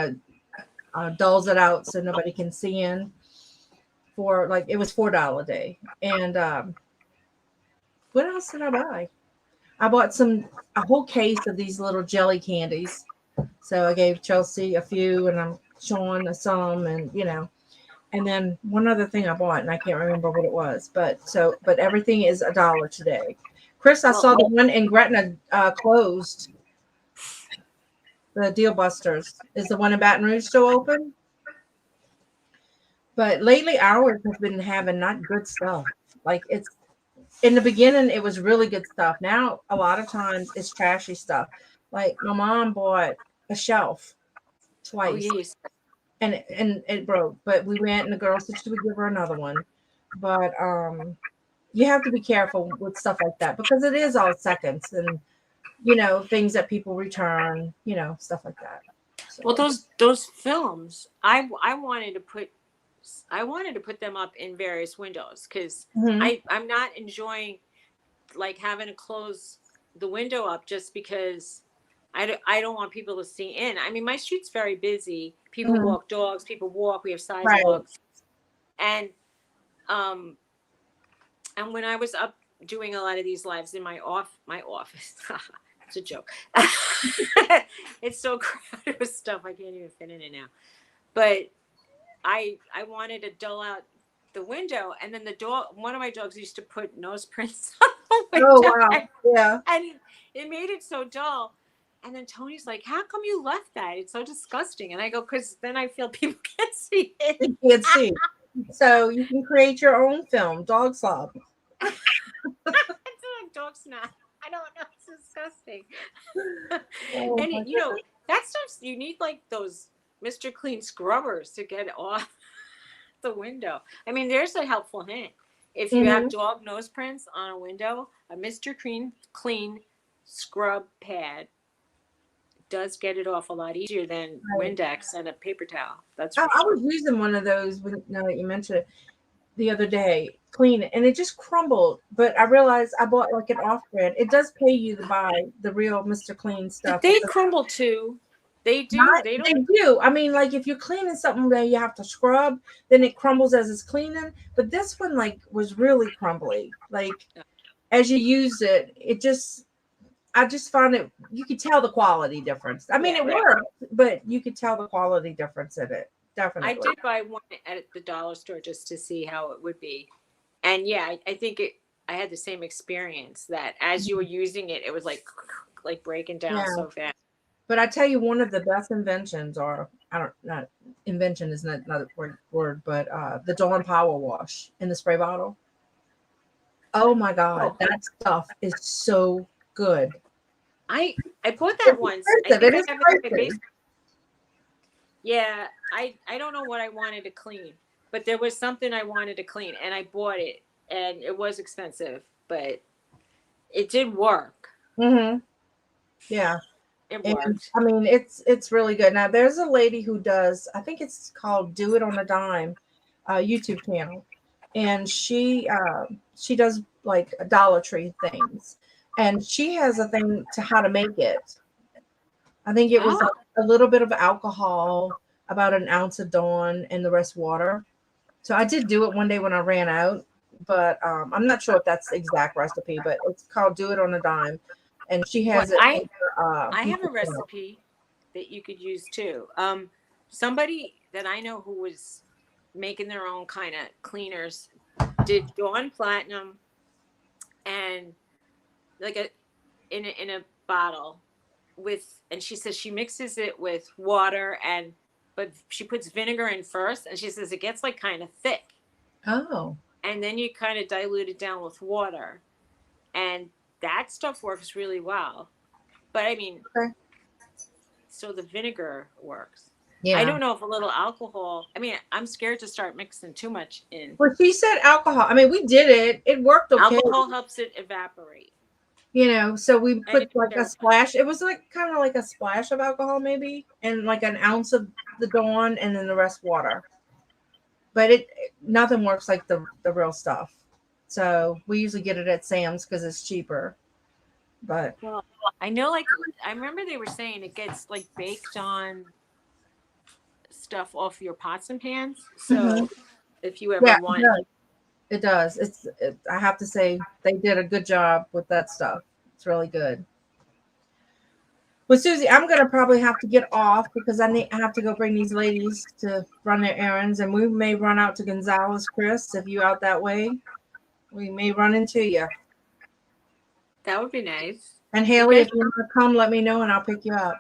of dulls it out so nobody can see in. For like it was $4 a day. And what else did I buy? I bought a whole case of these little jelly candies. So I gave Chelsea a few, and I'm Sean some, and and then one other thing I bought, and I can't remember what it was. But everything is $1 today. Chris, I Well, saw the one in Gretna closed. The Deal Busters, is the one in Baton Rouge still open? But lately, ours have been having not good stuff. Like it's in the beginning, it was really good stuff. Now, a lot of times, it's trashy stuff. Like my mom bought a shelf oh twice, yes. and it broke. But we went, and the girl said she would give her another one. But you have to be careful with stuff like that because it is all seconds, and things that people return, stuff like that. Well, So. those films, I wanted to put them up in various windows, because Mhm. I'm not enjoying like having to close the window up just because I don't want people to see in. I mean, my street's very busy. People Mhm. walk dogs, people walk, we have Right. sidewalks. And um and when I was up doing a lot of these lives in my office, it's a joke. It's so crowded with stuff I can't even fit in it now. But I wanted to dull out the window, and then the dog one of my dogs used to put nose prints on the Oh window, wow. Yeah. and it made it so dull. And then Tony's like, "How come you left that? It's so disgusting." And I go, "Because then I feel people can't see it." You can't see. So you can create your own film, Dog Slob. It's like dog snot. I don't know. It's disgusting. Oh And my that stuff, you need like those Mr. Clean scrubbers to get off the window. I mean, there's a helpful hint. If you have goodness. dog nose prints on a window, a Mr. Clean scrub pad does get it off a lot easier than Right. Windex and a paper towel. That's I, for I sure. was using one of those now that you mentioned it the other day, clean it, and it just crumbled. But I realized I bought like an off brand. It does pay you to buy the real Mr. Clean stuff They because crumble too. They do. not They they don't. do. I mean, like if you're cleaning something that you have to scrub, then it crumbles as it's cleaning. But this one like was really crumbly. Like as you use it, I just found it. You could tell the quality difference. I mean, Yeah, it right. worked, but you could tell the quality difference in it. I Definitely. did buy one at the dollar store just to see how it would be. And yeah, I think I had the same experience that as you were using it, it was like breaking down Yeah. so fast. But I tell you, one of the best inventions, or I don't not invention is not a word, but the Dawn Power Wash in the spray bottle. Oh my God, Oh, that stuff is so good. I bought that It's once. I expensive. think It I is have it in my pricey. basement. Yeah, I don't know what I wanted to clean, but there was something I wanted to clean, and I bought it, and it was expensive, but it did work. Hmm. Yeah, It and worked. I mean it's really good. Now there's a lady who does. I think it's called Do It on a Dime, YouTube channel, and she does like Dollar Tree things. and she has a thing to how to make it. I think it was Oh, like a little bit of alcohol, about an ounce of Dawn, and the rest water. So I did do it one day when I ran out, but I'm not sure if that's the exact recipe, but it's called Do It on a Dime, and she what has it in her I have a YouTube channel. recipe that you could use too. Somebody that I know who was making their own kind of cleaners did Dawn Platinum and like a in a bottle with, and she says she mixes it with water and but she puts vinegar in first, and she says it gets like kind of thick, Oh, and then you kind of dilute it down with water, and that stuff works really well. But I mean, okay. so the vinegar works. I Yeah. don't know if a little alcohol. I mean, I'm scared to start mixing too much in. Well, she said alcohol. I mean, we did it. It worked okay. Alcohol helps it evaporate. So we I put didn't like a verify. splash. It was like kind of like a splash of alcohol, maybe, and like an ounce of the Dawn, and then the rest water. But nothing works like the real stuff. So we usually get it at Sam's because it's cheaper. But Well, I know, like I remember they were saying it gets like baked on stuff off your pots and pans. mhm. So if you ever Yeah, want, it does. I have to say they did a good job with that stuff. It's really good. Well, Susie, I'm gonna probably have to get off because I have to go bring these ladies to run their errands, and we may run out to Gonzales, Chris. If you out that way, we may run into you. that would be nice. And You Haley, guys, if you want to come, let me know and I'll pick you up.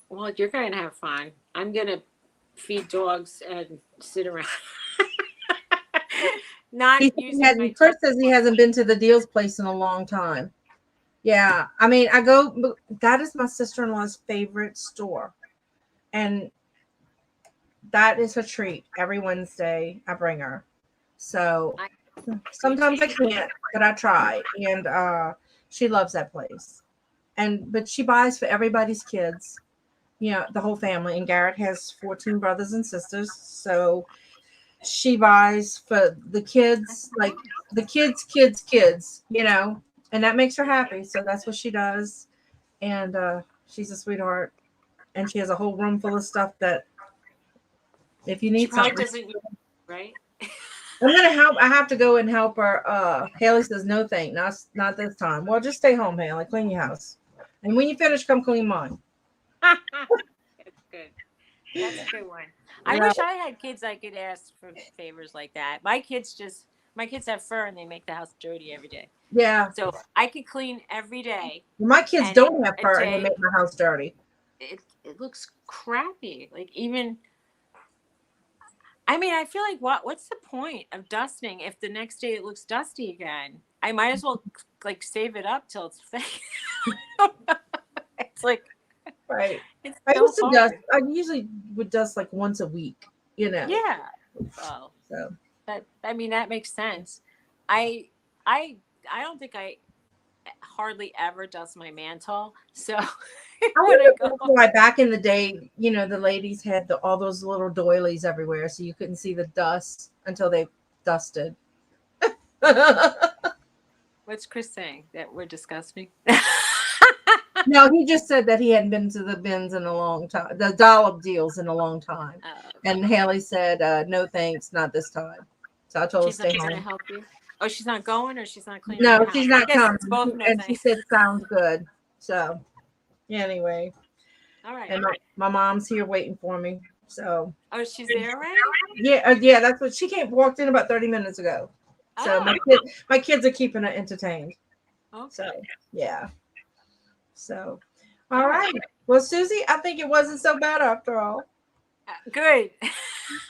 well, you're going to have fun. I'm going to feed dogs and sit around, not He said using my Chris time. says he hasn't been to the Deals place in a long time. Yeah, I mean, I go. That is my sister-in-law's favorite store, and that is a treat. Every Wednesday, I bring her. So I you sometimes I change. can't, but I try. And she loves that place. But she buys for everybody's kids, the whole family. And Garrett has 14 brothers and sisters, so she buys for the kids, like the kids, and that makes her happy. So that's what she does. And she's a sweetheart. And she has a whole room full of stuff that if you She need probably something, doesn't, right? I'm gonna help. I have to go and help her. Haley says no, not this time. Well, just stay home, Haley. Clean your house, and when you finish, come clean mine. That's good. That's a good one. I Right. wish I had kids I could ask for favors like that. My kids have fur and they make the house dirty every day. Yeah. So I could clean every day, My kids and in don't have a fur, and they day make my house dirty. it looks crappy. Like even, I mean, I feel like what's the point of dusting if the next day it looks dusty again? I might as well like save it up till it's fake. It's like Right. it's I so used to dust. hard. I usually would dust like once a week. You know. Yeah. Well, So that I mean that makes sense. I I I don't think I hardly ever dust my mantle. So I when I wonder if go that's why back in the day, the ladies had all those little doilies everywhere, so you couldn't see the dust until they dusted. what's Chris saying? That we're disgusting? No, he just said that he hadn't been to the bins in a long time, the dollop deals in a long time. Okay. And Haley said, no thanks, not this time. So I told her to She's not stay going to home. help you. Oh, she's not going, or she's not cleaning No, the she's house. I not guess coming. it's both no And she thanks. said, sounds good. So anyway, All right. and my mom's here waiting for me. So Oh, she's there already. yeah, that's what she came walked in about 30 minutes ago. So Oh, my kids are keeping her entertained. So okay. yeah. So All all right. right. Well, Susie, I think it wasn't so bad after all. Good.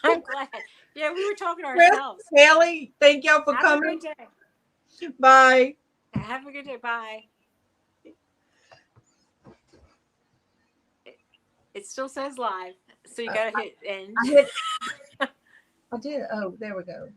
I'm glad. Yeah, we were talking to Chris, ourselves. Haley, thank y'all for Have a good coming. day. Bye. Have a good day. Bye. It, it still says live, so you Uh, gotta hit end. I hit. I did. Oh, there we go.